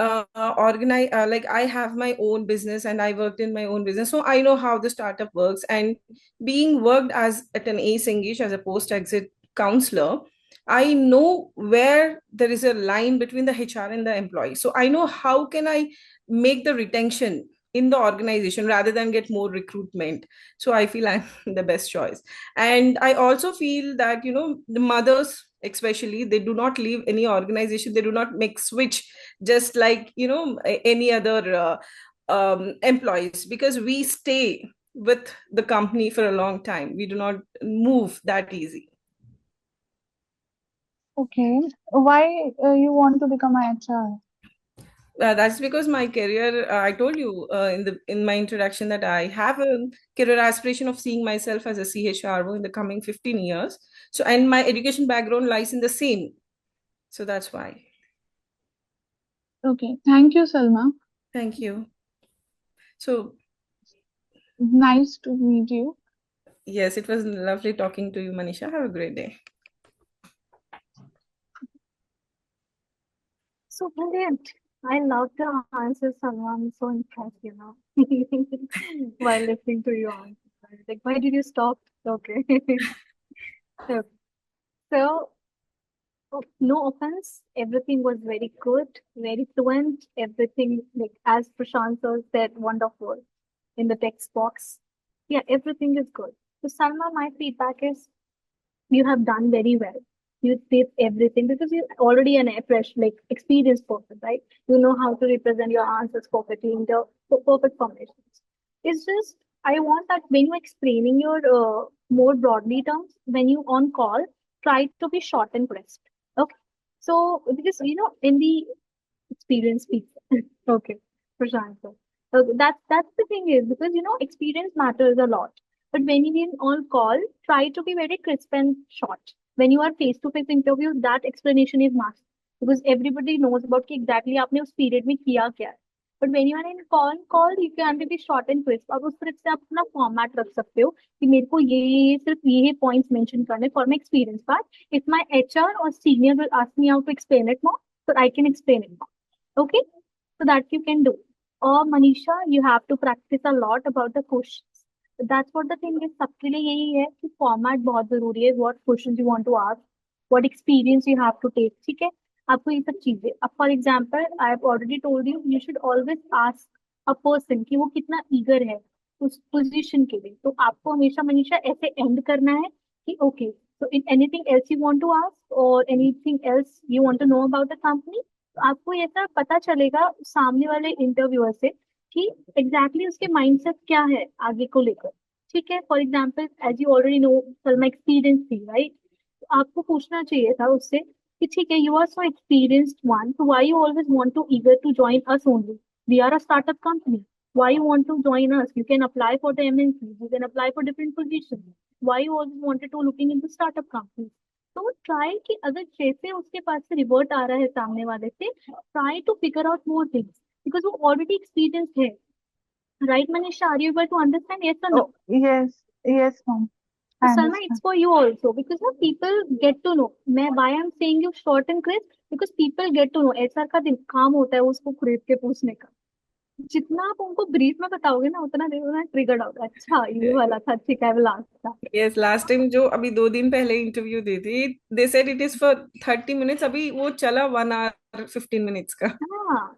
Speaker 7: organized like I have my own business and I worked in my own business, so I know how the startup works. And being worked as at an ACE English as a post exit counselor, I know where there is a line between the HR and the employee. So I know how can I make the retention in the organization rather than get more recruitment. So I feel I'm the best choice. And I also feel that the mothers especially, they do not leave any organization, they do not make switch just like any other employees, because we stay with the company for a long time, we do not move that easy.
Speaker 6: Okay. Why you want to become a HR?
Speaker 7: That's because my career, I told you in my introduction that I have a career aspiration of seeing myself as a CHRO in the coming 15 years. So, and my education background lies in the same. So that's why.
Speaker 6: Okay. Thank you, Salma.
Speaker 7: Thank you. So,
Speaker 6: Nice to meet you.
Speaker 7: yes, it was lovely talking to you, Manisha. Have a great day.
Speaker 2: So brilliant. I love the answers, Salma. I'm so impressed, while listening to your answers. Like, why did you stop? Okay. Okay. So, no offense, everything was very good, very fluent. Everything, like as Prashant sir said, wonderful in the text box. Yeah, everything is good. So, Salma, my feedback is you have done very well. You did everything because you're already an fresh, like experienced person, right? You know how to represent your answers perfectly in the perfect formations. It's just I want that when you're explaining your more broadly terms, when you on call, try to be short and crisp. Okay. So because in the experience speaks. Okay, for sure. So that's the thing is because experience matters a lot. But when you are on call, try to be very crisp and short. When you are face to face interview, that explanation is must because everybody knows about कि exactly आपने उस period में किया क्या है. But when you are in call, you can be short and crisp. अब उस तरह से आप अपना format रख सकते हो कि मेरे को ये सिर्फ ये points mention करने for my experience part. If my HR or senior will ask me how to explain it more, so I can explain it more. Okay, so that you can do. Or Manisha, you have to practice a lot about the questions. That's what the thing is. सबके लिए यही है कि format बहुत जरूरी है. What questions you want to ask, what experience you have to take. ठीक है, आपको ये सब चीजें. अब for example, I have already told you, you should always ask a person कि वो कितना eager है उस position के लिए. तो आपको हमेशा मनीषा ऐसे end करना है कि okay. So, in anything else you want to ask or anything else you want to know about the company, तो आपको ये सब पता चलेगा सामने वाले इंटरव्यूअर से कि एग्जैक्टली उसके माइंडसेट क्या है आगे को लेकर. ठीक है, for example as you already know Salma experience थी राइट, तो आपको पूछना चाहिए था उससे कि ठीक है you are so experienced one, तो why you always want to eager to join us only, we are a startup company, why you want to join us, you can apply for the MNCs, you can apply for different positions, why you always wanted to looking into startup companies. तो try कि अगर जैसे उसके पास से revert आ रहा है सामने वाले से, try to figure out more things because वो ऑलरेडी एक्सपीरियंस है. Right Manisha, are you able to understand, yes और no?
Speaker 6: Oh, yes. Yes, ma'am.
Speaker 2: So
Speaker 6: I
Speaker 2: Salma,
Speaker 6: understand.
Speaker 2: it's for you also because now people get to know. मैं why I'm saying you short and crisp because people get to know. HR का दिन काम होता है उसको खरीद के पूछने का. जितना आप उनको ब्रीफ में बताओगे ना उतना देर उतना ट्रिगर्ड होगा. अच्छा ये वाला था ठीक है लास्ट था.
Speaker 7: यस, लास्ट टाइम जो अभी 2 दिन पहले इंटरव्यू दी थी, they said it is for 30 minutes, अभी वो चला 1 hour 15 मिनट्स का.
Speaker 2: हाँ,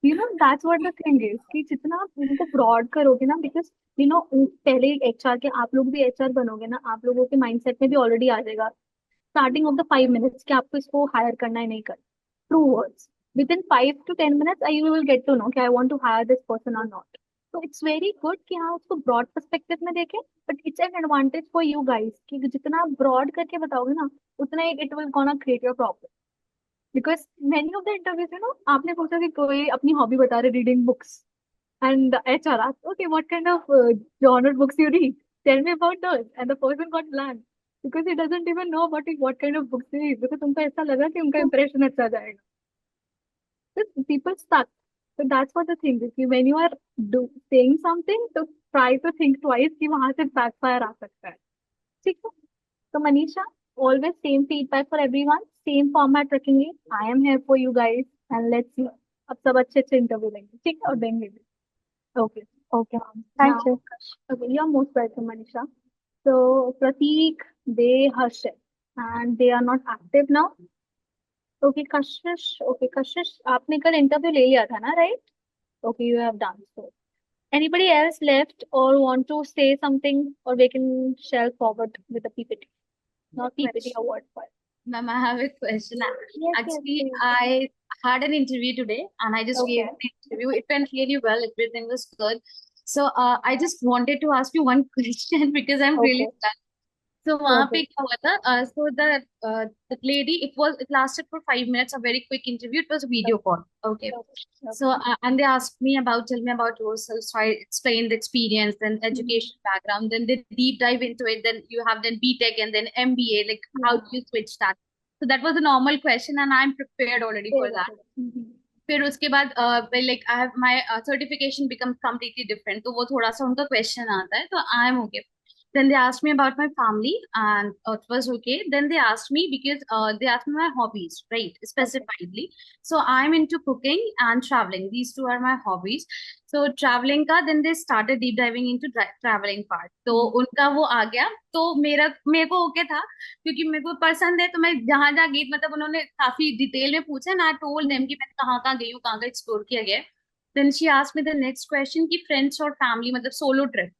Speaker 2: that's what the thing is कि जितना आप उनको ब्रॉड करोगे ना बिकॉज पहले एचआर के आप लोग भी एचआर बनोगे ना आप लोगों के माइंडसेट में भी ऑलरेडी आ जाएगा स्टार्टिंग ऑफ द 5 मिनट्स कि आपको इसको हायर करना है नहीं करना. True words within 5 to 10 minutes I will get to know कि I want to hire this person और नॉट. तो इट्स वेरी गुड कि हाँ उसको ब्रॉड पर्सपेक्टिव में देखें but it's an advantage for you guys कि जितना आप ब्रॉड करके बताओगे ना उतना it will gonna create your problem. Because many of the interviews आपने पूछा कि कोई अपनी हॉबी बता रहे reading books and the HR asked, okay, what kind of genre books you read? Tell me about those. And the person got blank because he doesn't even know what kind of books he reads because उनको ऐसा लगा कि उनका impression अच्छा जाएगा. So people stuck. So that's what the thing is. कि when you are saying something, तो try to think twice कि वहां से backfire आ सकता है. ठीक है? So Manisha, always same feedback for everyone, same format रखेंगे. I am here for you guys and let's see. अब सब अच्छे अच्छे इंटरव्यू लेंगे ठीक है और देंगे भी. Okay.
Speaker 6: Okay, ma'am. Thank
Speaker 2: Now,
Speaker 6: you.
Speaker 2: okay, you're most welcome, Manisha. So, Prateek, they Harshit, and they are not active now. Okay, Kashish. Okay, Kashish, आपने कल इंटरव्यू ले लिया था ना, right? Okay, you have done so. Anybody else left or want to say something, or we can share forward with the PPT, not PPT, a word file.
Speaker 8: Ma'am, I have a question.
Speaker 2: Yes,
Speaker 8: Actually,
Speaker 2: please.
Speaker 8: I had an interview today and I just gave
Speaker 2: Okay.
Speaker 8: the interview. It went really well. Everything was good. So I just wanted to ask you one question because I'm really
Speaker 2: Okay.
Speaker 8: stuck. So
Speaker 2: Go
Speaker 8: वहाँ पे
Speaker 2: ahead.
Speaker 8: क्या हुआ था? So the lady, it lasted for 5 minutes, a very quick interview. It was a video call. Okay.
Speaker 2: Okay.
Speaker 8: So and they asked me tell me about yourself. So I explained the experience, then education background, then they deep dive into it. Then you have then BTech and then MBA. Like how do you switch that? So that was a normal question, and I'm prepared already for that. फिर उसके बाद like I have my certification becomes completely different. तो वो थोड़ा सा उनका question आता है. तो I am okay. Then they asked me about my family, and it was okay. Then they asked me because they asked me my hobbies, right? Specifically. So I'm into cooking and traveling. These two are my hobbies. So traveling का then they started deep diving into traveling part. तो उनका वो आ गया. तो मेरे को okay था क्योंकि मेरे को पसंद है. तो मैं जहाँ जहाँ गई मतलब उन्होंने काफी डिटेल में पूछा ना. टोल्ड देम कि मैं कहाँ गई हूँ कहाँ का एक्सप्लोर किया गया. Then she asked me the next question कि friends or family मतलब solo trip.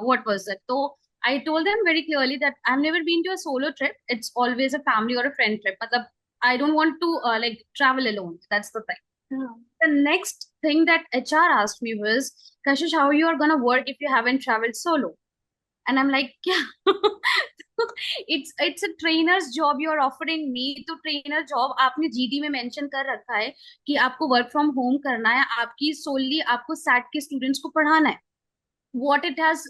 Speaker 8: What was it? तो I told them very clearly that I've never been to a solo trip. It's always a family or a friend trip. मतलब I don't want to like travel alone. That's the thing. The next thing that HR asked me was, Kashish, how you are gonna work if you haven't traveled solo? And I'm like, yeah. it's a trainer's job you are offering me. तो trainer job आपने GD में mention कर रखा है कि आपको work from home करना है. आपकी solely आपको SAT के students को पढ़ाना है. What it has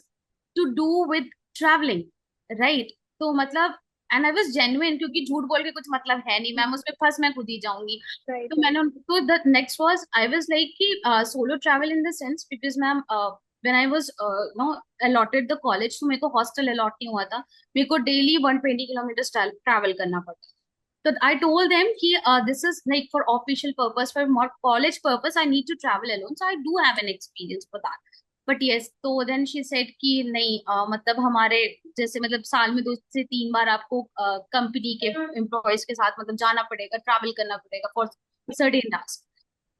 Speaker 8: to do with traveling, right? तो मतलब and I was genuine क्योंकि झूठ बोल के कुछ मतलब है नहीं. मैम उसमें फंस मैं खुद ही जाऊंगी. तो मैंने उनको the next was I was like कि solo travel in the sense because ma'am when I was allotted the college तो मेरे को hostel allot नहीं हुआ था. मेरे को daily 120 kilometers travel करना पड़ता. So I told them कि this is like for official purpose, for more college purpose, I need to travel alone. So I do have an experience for that. But yes, तो then she said कि नहीं मतलब हमारे जैसे मतलब साल में 2 से 3 बार आपको कंपनी के एम्प्लॉयज के साथ मतलब जाना पड़ेगा, ट्रैवल करना पड़ेगा फॉर सर्टेन टास्क.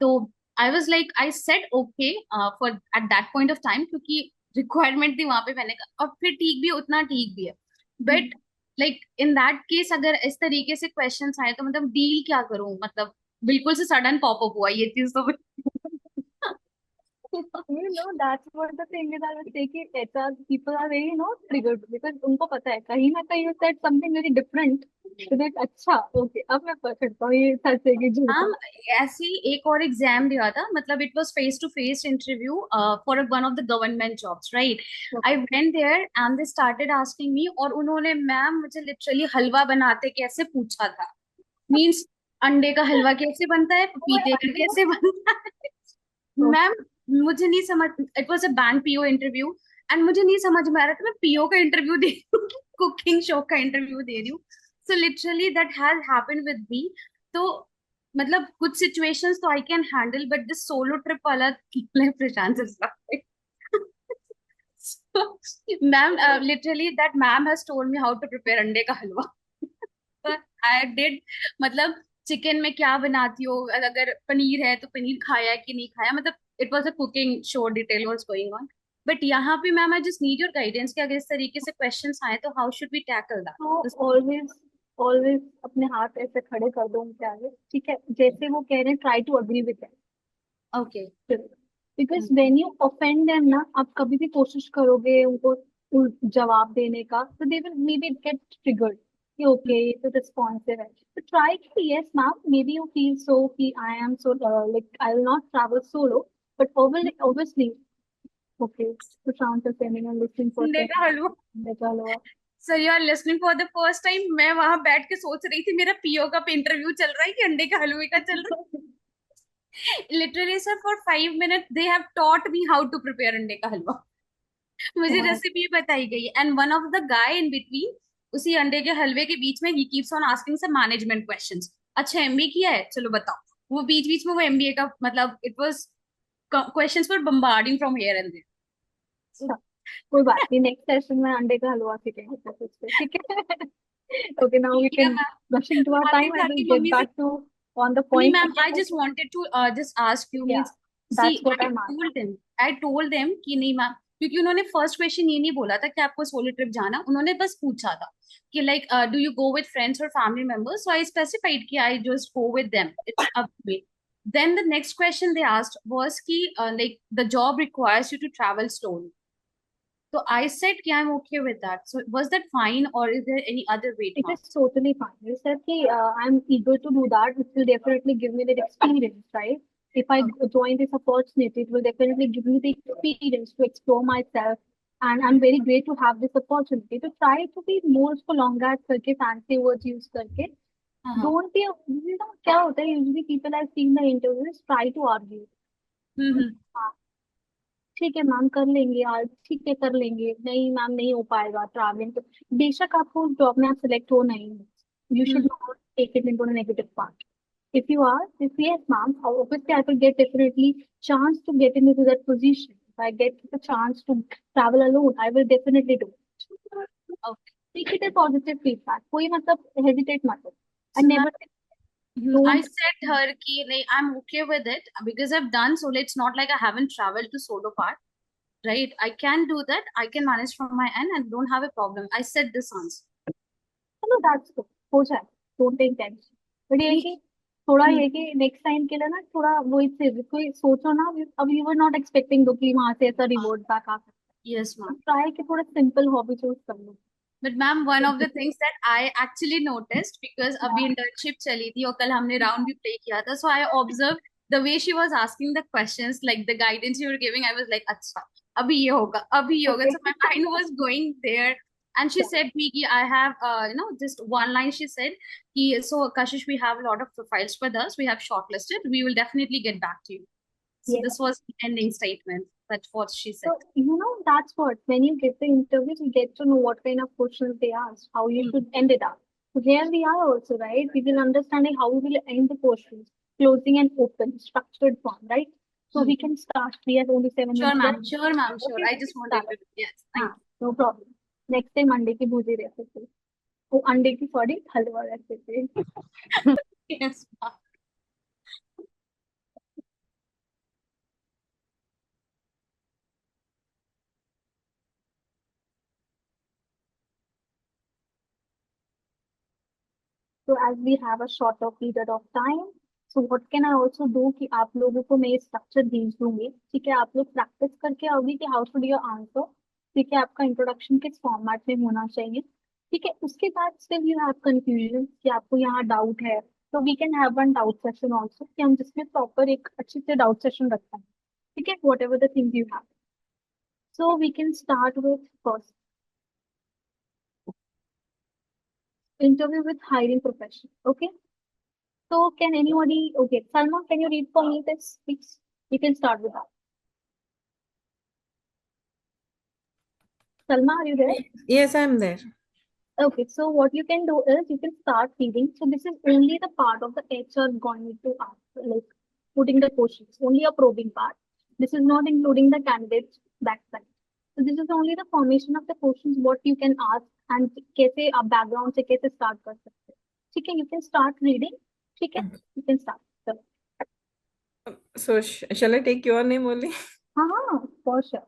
Speaker 8: तो I was like I said okay for at that point of time क्योंकि रिक्वायरमेंट थी वहां पे मैंने कहा. और फिर ठीक भी है, उतना ठीक भी है. But like in that case अगर इस तरीके से क्वेश्चंस आए तो मतलब डील क्या करूं. मतलब बिल्कुल से सडन पॉपअप हुआ ये चीज. तो
Speaker 2: That's what the thing is. I was saying HR people are very, triggered because उनको पता है कहीं ना कहीं you said something very different. तो देख अच्छा okay अब मैं पकड़ता हूँ ये सच है कि झूठ है.
Speaker 8: हम ऐसे ही एक और एग्जाम दिया था. मतलब it was face to face interview for one of the government jobs, right? I went there and they started asking me. और उन्होंने मैम मुझे लिटरली हल्वा बनाते कैसे पूछा था. मींस अंडे का हलवा कैसे बनता है, पपीते का कैसे बनता है. मैम मुझे नहीं समझ. It was a bank PO interview and मुझे नहीं समझ में आ रहा था मैं पीओ का इंटरव्यू दे कुकिंग शो का इंटरव्यू दे रही हूँ. So literally that has happened with me. तो मतलब कुछ situations तो I can handle, but this solo trip वाला like Prashant is laughing. So, ma'am, literally that ma'am has told me how to prepare अंडे का हलवा. But I did, मतलब chicken में क्या बनाती हो, अगर पनीर है तो पनीर खाया है कि नहीं खाया, मतलब it was a cooking show, detail was going on. But यहाँ पे ma'am I just need your guidance कि अगर इस तरीके से क्वेश्चंस आए तो हाउ शुड वी टैकल
Speaker 2: तो
Speaker 8: दैट.
Speaker 2: ऑलवेज ऑलवेज अपने हाथ ऐसे खड़े कर दो उनके आगे, ठीक है, जैसे वो कह रहे हैं try to agree with
Speaker 8: okay.
Speaker 2: Them, because when you offend them ना, आप कभी भी कोशिश करोगे उनको जवाब देने का, तो they will maybe get triggered कि ओके ये तो रिस्पॉन्सिव है. तो ट्राई कि yes ma'am, maybe you feel so कि I am so like I will not travel solo, but obviously okay, so sounds the same and listening for
Speaker 8: अंडे का हलवा.
Speaker 2: चलो.
Speaker 8: Sir you are listening for the first time. मैं वहां बैठ के सोच रही थी मेरा पीओ का इंटरव्यू चल रहा है कि अंडे का हलवे का चल रहा है. Literally sir for 5 minutes they have taught me how to prepare अंडे का हलवा. मुझे रेसिपी बताई गई and one of the guy in between, उसी अंडे के हलवे के बीच में ही keeps on asking some management questions. अच्छा एमबीए किया है, चलो बताओ. वो बीच बीच में वो एमबीए का मतलब it was questions were bombarding from here and there.
Speaker 2: अच्छा, कोई बात नहीं, नेक्स्ट सेशन में अंडे का हलवा सीखेंगे तो कुछ पे, ठीक है. Okay, now we
Speaker 8: ठीक है
Speaker 2: can
Speaker 8: ma'am.
Speaker 2: rushing to our
Speaker 8: आगे
Speaker 2: time. I will
Speaker 8: जाके
Speaker 2: get
Speaker 8: मम्मी से.
Speaker 2: back to on the
Speaker 8: नहीं
Speaker 2: point.
Speaker 8: Ma'am I just wanted to just ask you
Speaker 2: Yeah,
Speaker 8: means see
Speaker 2: that's what I'm asking.
Speaker 8: I told them कि नहीं ma'am, क्योंकि उन्होंने first question ये नहीं बोला था कि आपको सोलो ट्रिप जाना, उन्होंने बस पूछा था कि like do you go with friends और family members. So I specified कि I just go with them, it's up to me. Then the next question they asked was कि like the job requires you to travel slowly. So I said कि I'm okay with that. So was that fine or is there any other way
Speaker 2: It
Speaker 8: to
Speaker 2: is totally fine. You said कि I'm eager to do that. It will definitely give me that experience, right? If I join this opportunity, it will definitely give me the experience to explore myself. And I'm very great to have this opportunity to try to be more prolonged करके fancy words use करके.
Speaker 8: answer?
Speaker 2: Don't be, you know क्या होता है, usually people I've seen the interviews try to argue. हाँ, ठीक है ma'am कर लेंगे यार, ठीक है कर लेंगे, नहीं मैम नहीं हो पाएगा ट्रैवलिंग तो. बेशक आपको जॉब में आप सिलेक्ट हो नहीं, you should not take it into negative part. If you are, if yes, ma'am, obviously I will get definitely chance to get into that position. If I get the chance to travel alone, I will definitely do it.
Speaker 8: Okay.
Speaker 2: Take it as positive feedback. कोई मतलब hesitate मत हो.
Speaker 8: So
Speaker 2: And never
Speaker 8: I
Speaker 2: don't.
Speaker 8: said her ki like I'm okay with it because I've done solo. It's not like I haven't traveled to solo part, right? I can do that. I can manage from my end and don't have a problem. I said this answer.
Speaker 2: चलो that's good, हो जाए, don't take tension. But ये कि थोड़ा ये कि next time के लिए ना थोड़ा वही से कोई सोचो ना, अब यू वर नॉट एक्सपेक्टिंग दो कि वहां से ऐसा रिवॉर्ड बैक आ सकता
Speaker 8: Yes,
Speaker 2: है,
Speaker 8: ma'am.
Speaker 2: ट्राई कि थोड़ा सिंपल हॉबी चूज कर लो.
Speaker 8: But ma'am, one of the things that I actually noticed because अभी internship चली थी और कल हमने round भी play किया था, so I observed the way she was asking the questions, like the guidance you were giving. I was like, अच्छा, अभी ये होगा, अभी ये होगा. So my mind was going there. And she said me कि I have just one line. She said कि so Kashish, we have a lot of profiles with us. We have shortlisted. We will definitely get back to you. So
Speaker 2: Yes.
Speaker 8: this was the ending statement. That's what she said.
Speaker 2: So, you know, that's what, when you get the interview, you get to know what kind of questions they ask, how you should end it up. So here we are also, right? We will understanding how we will end the questions, closing and open, structured form, right? So we can start. We have only 7
Speaker 8: Sure,
Speaker 2: minutes
Speaker 8: ma'am.
Speaker 2: left.
Speaker 8: Sure, ma'am. Sure.
Speaker 2: Okay,
Speaker 8: I just wanted
Speaker 2: start.
Speaker 8: to. Yes. Thank
Speaker 2: हाँ, no problem. Next time अंडे की भुजी recipe, वो अंडे की sorry halwa recipe.
Speaker 8: you. Yes, ma'am.
Speaker 2: So as we have a shorter period of time, so what can I also do कि आप लोगों को मैं स्ट्रक्चर भेज दूंगी, ठीक है, आप लोग प्रैक्टिस करके आओगे कि हाउ शुड योर आंसर, ठीक है, आपका इंट्रोडक्शन किस फॉर्मेट में होना चाहिए, ठीक है. उसके बाद स्टिल यू हैव कंफ्यूजन कि आपको यहाँ डाउट है, तो we can have one doubt session also कि हम जिसमें प्रॉपर एक अच्छे से डाउट सेशन रखते हैं, ठीक है, whatever the things you have. So we can start with first interview with hiring professional. Okay. So can anybody, okay, Salma, can you read for me this, please? You can start with that. Salma, are you there?
Speaker 7: Yes, I'm there.
Speaker 2: Okay, so what you can do is you can start reading. So this is only the part of the HR going to ask, like putting the questions, only a probing part. This is not including the candidate's backside. So this is only the formation of the questions what you can ask and कैसे आप background से कैसे start कर सकते हैं. ठीक है, you can start reading. ठीक है, you can start.
Speaker 7: So shall I take your name only?
Speaker 2: हाँ, for sure.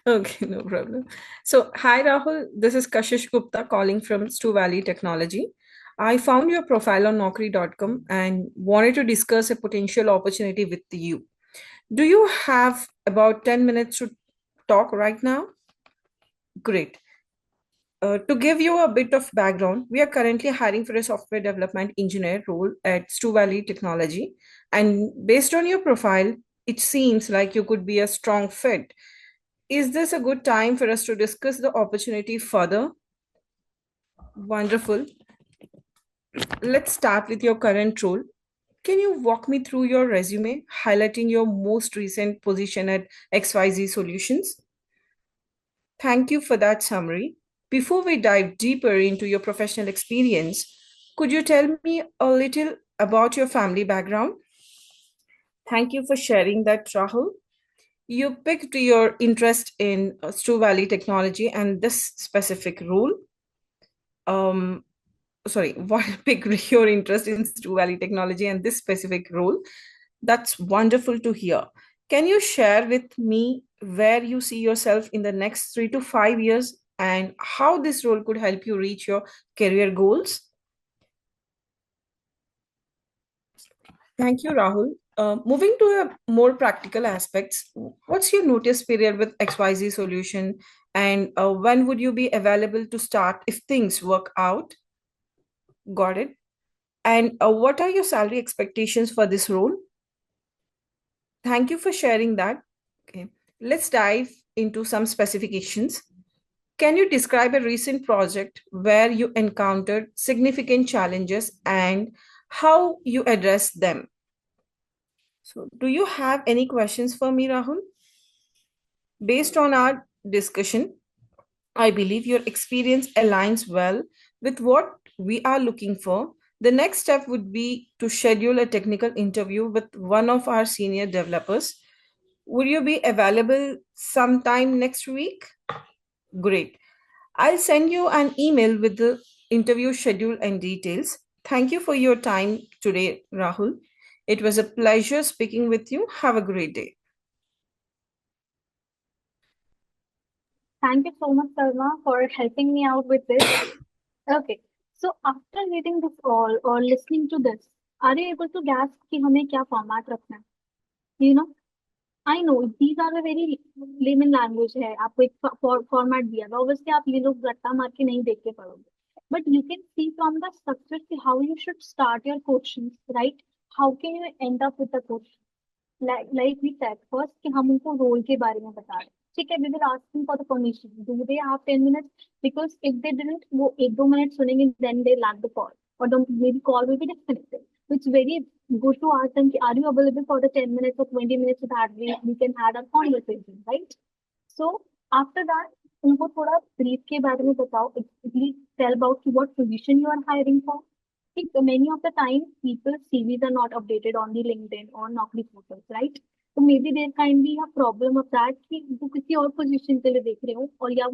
Speaker 7: Okay, no problem. So, hi Rahul, this is Kashish Gupta calling from Stu Valley Technology. I found your profile on Naukri.com and wanted to discuss a potential opportunity with you. Do you have about 10 minutes to talk right now? Great. To give you a bit of background, we are currently hiring for a software development engineer role at Stu Valley Technology. And based on your profile, it seems like you could be a strong fit. Is this a good time for us to discuss the opportunity further? Wonderful. Let's start with your current role. Can you walk me through your resume, highlighting your most recent position at XYZ Solutions? Thank you for that summary. Before we dive deeper into your professional experience, could you tell me a little about your family background? Thank you for sharing that, Rahul. You picked your interest in Stu Valley technology and this specific role. What picked your interest in Stu Valley technology and this specific role? That's wonderful to hear. Can you share with me where you see yourself in the next 3 to 5 years and how this role could help you reach your career goals? Thank you, Rahul. Moving to a more practical aspects, what's your notice period with XYZ Solution and when would you be available to start if things work out? Got it. And what are your salary expectations for this role? Thank you for sharing that. Okay, let's dive into some specifications. Can you describe a recent project where you encountered significant challenges and how you addressed them? So, do you have any questions for me, Rahul? Based on our discussion, I believe your experience aligns well with what we are looking for. The next step would be to schedule a technical interview with one of our senior developers. Would you be available sometime next week? Great. I'll send you an email with the interview schedule and details. Thank you for your time today, Rahul. It was a pleasure speaking with you. Have a great day.
Speaker 2: Thank you so much, Salma, for helping me out with this. Okay, so after reading this all or listening to this, are you able to guess कि हमें क्या format रखना है? You know, I know these are a very layman language है. आपको एक format दिया था. Obviously आप ये लोग रट्टा मार के नहीं देख के पढ़ोगे. But you can see from the structure कि how you should start your questions, right? How can you end up with the question? Like we said first कि हम उनको रोल के बारे में बता रहे हैं. ठीक है, we will ask them for the permission. Do they have 10 minutes? Because if they didn't, वो 1-2 minutes सुनेंगे, then they lack the call, or the maybe call will be disconnected. So it's very good to ask them, are you available for the 10 minutes or 20 minutes so that we can add a conversation, right? So after that, उनको थोड़ा brief के बारे में बताओ. Please tell about what position you are hiring for. Many of the time, people's CVs are not updated on the LinkedIn or Naukri portals, right? So maybe there can be a problem of that कि वो किसी और position के लिए देख रहे हो और या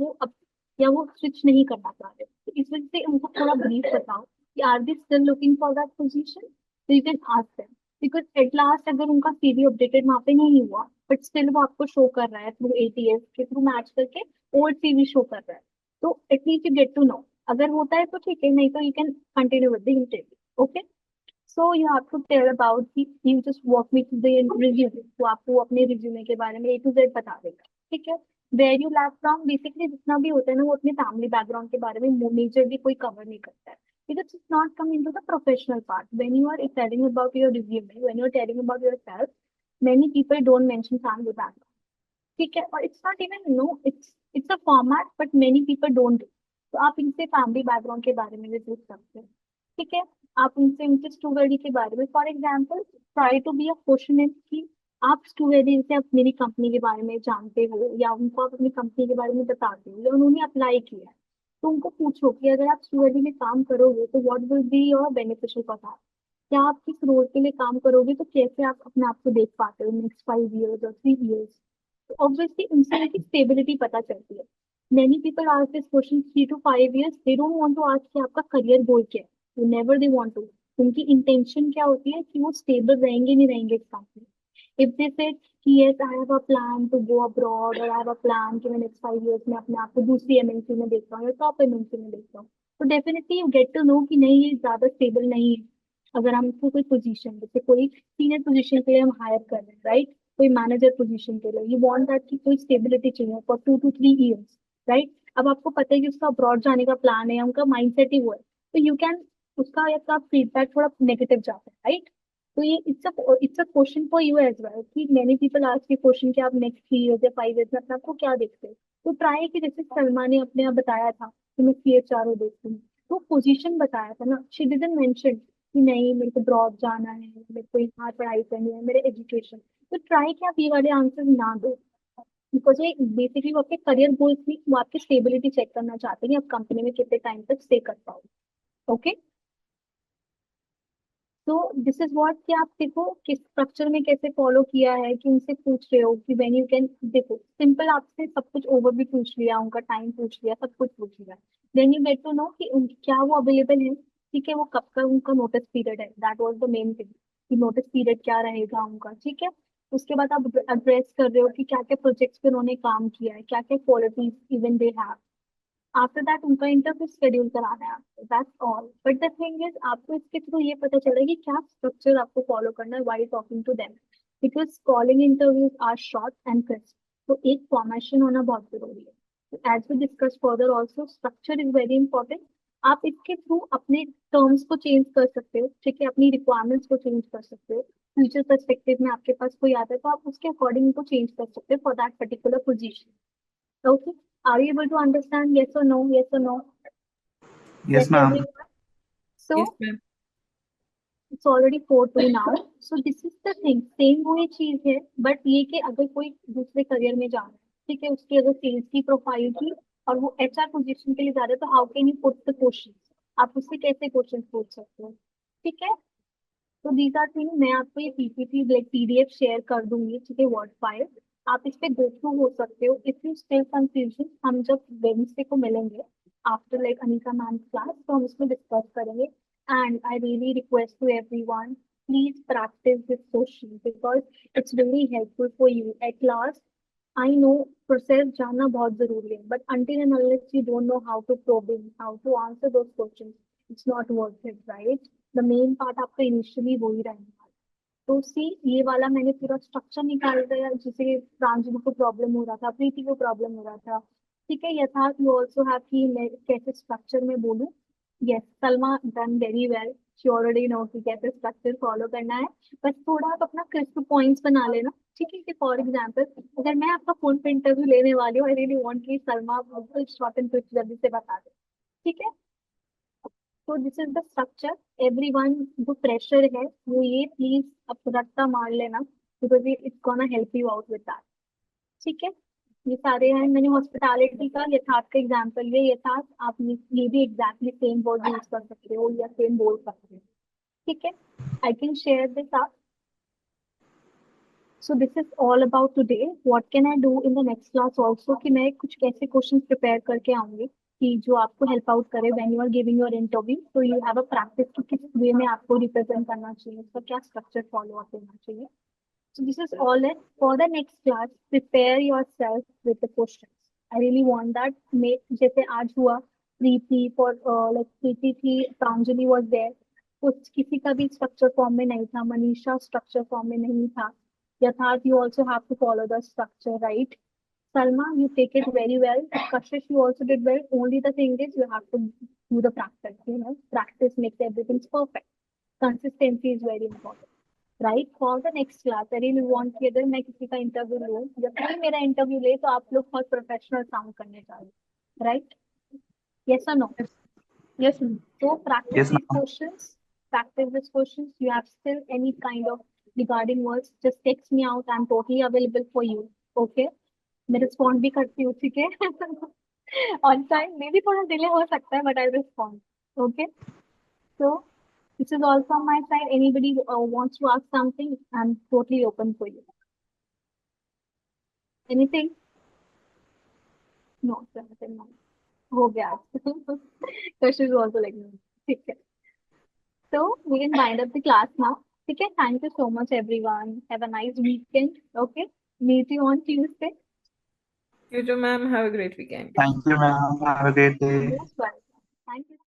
Speaker 2: वो स्विच नहीं करना चाह रहे. तो इस वजह से उनको थोड़ा ब्रीफ बताओ कि are they still looking for that position. तो you can ask them because at last अगर उनका सीवी अपडेटेड वहां पे नहीं हुआ बट स्टिल वो आपको शो कर रहा है थ्रू एटीएस के थ्रू मैच करके ओल्ड सीवी शो कर रहा है, तो at least you get to know. अगर होता है तो ठीक है, नहीं तो you can continue with the interview. Okay, so you have to tell about you just walk me through the resume. तो आपको अपने रिज्यूमे के बारे में A to Z बता देगा. ठीक है, where you lack from basically जितना भी होता है ना वो अपने फैमिली बैकग्राउंड के बारे में मेजरली कोई कवर नहीं करता है because it's not come into the professional part. When you are telling about your resume, when you are telling about yourself, many people don't mention family background. ठीक है, और it's not even no, it's a format, but many people don't do. तो आप इनसे family background के बारे में भी पूछ सकते हैं. ठीक है, आप उनसे उनके स्टूडेंट के बारे में for example try to be a question कि आप स्टूडेंट से आप मेरी कंपनी के बारे में जानते हो या उनको आप अपनी कंपनी के बारे में बताते हो या उन्होंने अप्लाई किया है. तो उनको पूछो कि अगर आप QLE में काम करोगे तो what will be your beneficial for that. क्या आप किस रोल के लिए काम करोगे तो कैसे आप अपने आप को देख पाते हो नेक्स्ट 5 years और 3 years। तो ऑब्वियसली उनसे उनकी स्टेबिलिटी पता चलती है। Many people ask this question 3 to 5 years. They don't want to ask कि आपका करियर गोल क्या है। Whenever they want to, उनकी इंटेंशन क्या होती है कि वो स्टेबल रहेंगे नहीं रहेंगे इस काम में। If they say कि yes, I have a plan to go abroad और I have a plan कि मैं next 5 years में अपने आप को दूसरी MNC में देखता हूँ या टॉप MNC में देखता हूँ, तो definitely you get to know कि नहीं ये ज्यादा स्टेबल नहीं है। अगर हमको कोई पोजीशन जैसे कोई सीनियर पोजीशन के लिए हम हायर कर रहे हैं, राइट, कोई मैनेजर पोजीशन के लिए, यू वांट दैट कि कोई स्टेबिलिटी चाहिए फॉर 2 to 3 years, राइट। अब आपको पता है कि उसका अब्रॉड जाने का प्लान है, उनका माइंडसेट ही वो है, तो यू कैन उसका या फीडबैक थोड़ा नेगेटिव जाता है, राइट। तो ये it's a question for you as well कि मेनी पीपल आस्क ये क्वेश्चन कि आप नेक्स्ट 3 years या 5 years में अपने आपको क्या देखते हो। तो ट्राई कि जैसे सलमा ने अपने आप बताया था कि मैं CHRO देखती हूँ, तो पोजीशन बताया था ना, शी डिडंट मेंशन कि नहीं मेरे को ब्रॉड जाना है, मेरे को यहाँ पढ़ाई करनी है, मेरे एजुकेशन। तो ट्राई कि आप ये वाले आंसर ना दो, बिकॉज ये बेसिकली वो आपके करियर गोल्स नहीं, वो आपकी स्टेबिलिटी चेक करना चाहते हैं कि आप कंपनी में कितने टाइम तक स्टे कर पाओगे। ओके, तो दिस इज व्हाट कि आप देखो किस स्ट्रक्चर में कैसे फॉलो किया है कि उनसे पूछ रहे हो कि व्हेन यू कैन, देखो सिंपल आपसे सब कुछ ओवर भी पूछ लिया, उनका टाइम पूछ लिया, सब कुछ पूछ लिया, then you get to know कि क्या वो अवेलेबल है, ठीक है, वो कब का उनका नोटिस पीरियड है, that was the main thing कि नोटिस पीरियड क्या रहेगा उनका, ठीक है। उसके बाद आप एड्रेस कर रहे हो कि क्या क्या प्रोजेक्ट्स पे उन्होंने काम किया है, क्या क्या qualities even they have. After that उनका इंटरव्यू शेड्यूल कराना है आपको, that's all. But the thing is आपको इसके थ्रू ये पता चलेगा कि क्या स्ट्रक्चर आपको फॉलो करना है while talking to them, because calling interviews are short and crisp, तो एक फॉर्मेशन होना बहुत जरूरी है। As we discuss further also structure is very important. आप इसके थ्रू अपने टर्म्स को चेंज कर सकते हो, ठीक है, अपनी रिक्वायरमेंट्स को चेंज कर सकते हो। फ्यूचर पर्सपेक्टिव में आपके पास कोई आता है तो आप उसके अकॉर्डिंग को चेंज कर सकते हो for that particular position. Okay. Are you able to understand? Yes or no? Yes or no? Yes,
Speaker 3: Yes, ma'am.
Speaker 2: everyone. So
Speaker 7: Yes, ma'am.
Speaker 2: it's already 4:02 now. So this is the thing. Same वही चीज है, but ये कि अगर कोई दूसरे career में जा रहा है, ठीक है, उसकी अगर सेल्स की प्रोफाइल की और वो HR पोजीशन के लिए जा रहा है, तो how can you put the question, आप उससे कैसे क्वेश्चन पूछ सकते हो, ठीक है। तो दीज आर थिंग, मैं आपको ये PPT लाइक PDF शेयर कर दूंगी, ठीक है, वर्ड फाइल, आप इस पे गो थ्रू हो सकते हो। इफ यू स्टिल कंफ्यूजन, हम जब वेडनेसडे को मिलेंगे after like Anika ma'am class, तो हम इसमें डिस्कस करेंगे। And I really request to everyone, please practice this question because it's really helpful for you at last. I know process जानना बहुत जरूरी है, but until and unless you don't know how to probe in, how to answer those questions, it's not worth it, right? The main part आपका initially वो ही रहेगा। तो सी ये वाला मैंने पूरा स्ट्रक्चर निकाल दिया, जिसे प्रांजलि को प्रॉब्लम हो रहा था, प्रीति को प्रॉब्लम हो रहा था, ठीक है। यथार्थ यू ऑल्सो हैव कि मैं कैसे स्ट्रक्चर में बोलूं। Yes, Salma done very well, she already know कि कैसे स्ट्रक्चर फॉलो करना है। बस थोड़ा आप अपना क्रिस्प पॉइंट्स बना लेना, ठीक है। कि फॉर एग्जाम्पल अगर मैं आपका फुल इंटरव्यू लेने वाली हूँ, आई रियली वांट कि सलमा बिल्कुल शॉर्ट एंड क्विक जल्दी से बता दे, ठीक है। तो this is the structure. Everyone जो प्रेशर है वो ये प्लीज अब रट्टा मार लेना, बिकॉज ये it's gonna help you out with that, ठीक है। ये सारे हैं, मैंने हॉस्पिटैलिटी का यथार्थ का एग्जांपल लिया। यथार्थ आप ये भी एग्जैक्टली सेम वर्ड यूज कर सकते हो या सेम बोल सकते हो, ठीक है। आई कैन शेयर दिस आप। So this is all about today. What can I do in the next class also, कि मैं कुछ कैसे क्वेश्चन प्रिपेयर करके आऊंगी कि जो आपको हेल्प आउट करे when you are giving your interview, तो यू हैव अ प्रैक्टिस कि किस वे में आपको रिप्रेजेंट करना चाहिए, उसका क्या स्ट्रक्चर फॉलो अप होना चाहिए। So this is all it for the next class. Prepare yourself with the questions. I really want that. जैसे आज हुआ प्रीति for like प्रीति थी, प्रांजलि was there. कुछ किसी का भी स्ट्रक्चर फॉर्म में नहीं था, मनीषा स्ट्रक्चर फॉर्म में नहीं था, यथार्थ you also have to follow the structure, right? Salma, you take it very well. Kashish, you also did well. Only the thing is you have to do the practice. You know, practice makes everything perfect. Consistency is very important. Right, for the next class I really want कि अगर मैं किसी का interview लूँ, जब कोई मेरा interview ले, तो आप लोग बहुत प्रोफेशनल साउंड करने जा रहे हो, राइट? यस और no?
Speaker 4: Yes, ma'am.
Speaker 2: So practice
Speaker 3: Yes,
Speaker 2: these
Speaker 3: ma'am.
Speaker 2: questions. Practice these questions. You have still any kind of regarding words, just text me out. I'm totally available for you. Okay? मैं respond भी करती हूँ, ठीक है। on time. Maybe थोड़ा delay हो सकता है, but I'll respond. Okay. So this is all from my side. Anybody wants to ask something? I'm totally open for you. Anything? No, sir, nothing. No. हो गया. Question is also like no. ठीक है. So we can wind up the class now. Okay. Thank you so much, everyone. Have a nice weekend. Okay. Meet you on Tuesday.
Speaker 7: You too, ma'am. Have a great weekend.
Speaker 3: Thank you, ma'am. Have a great day.
Speaker 2: Most welcome. Thank you.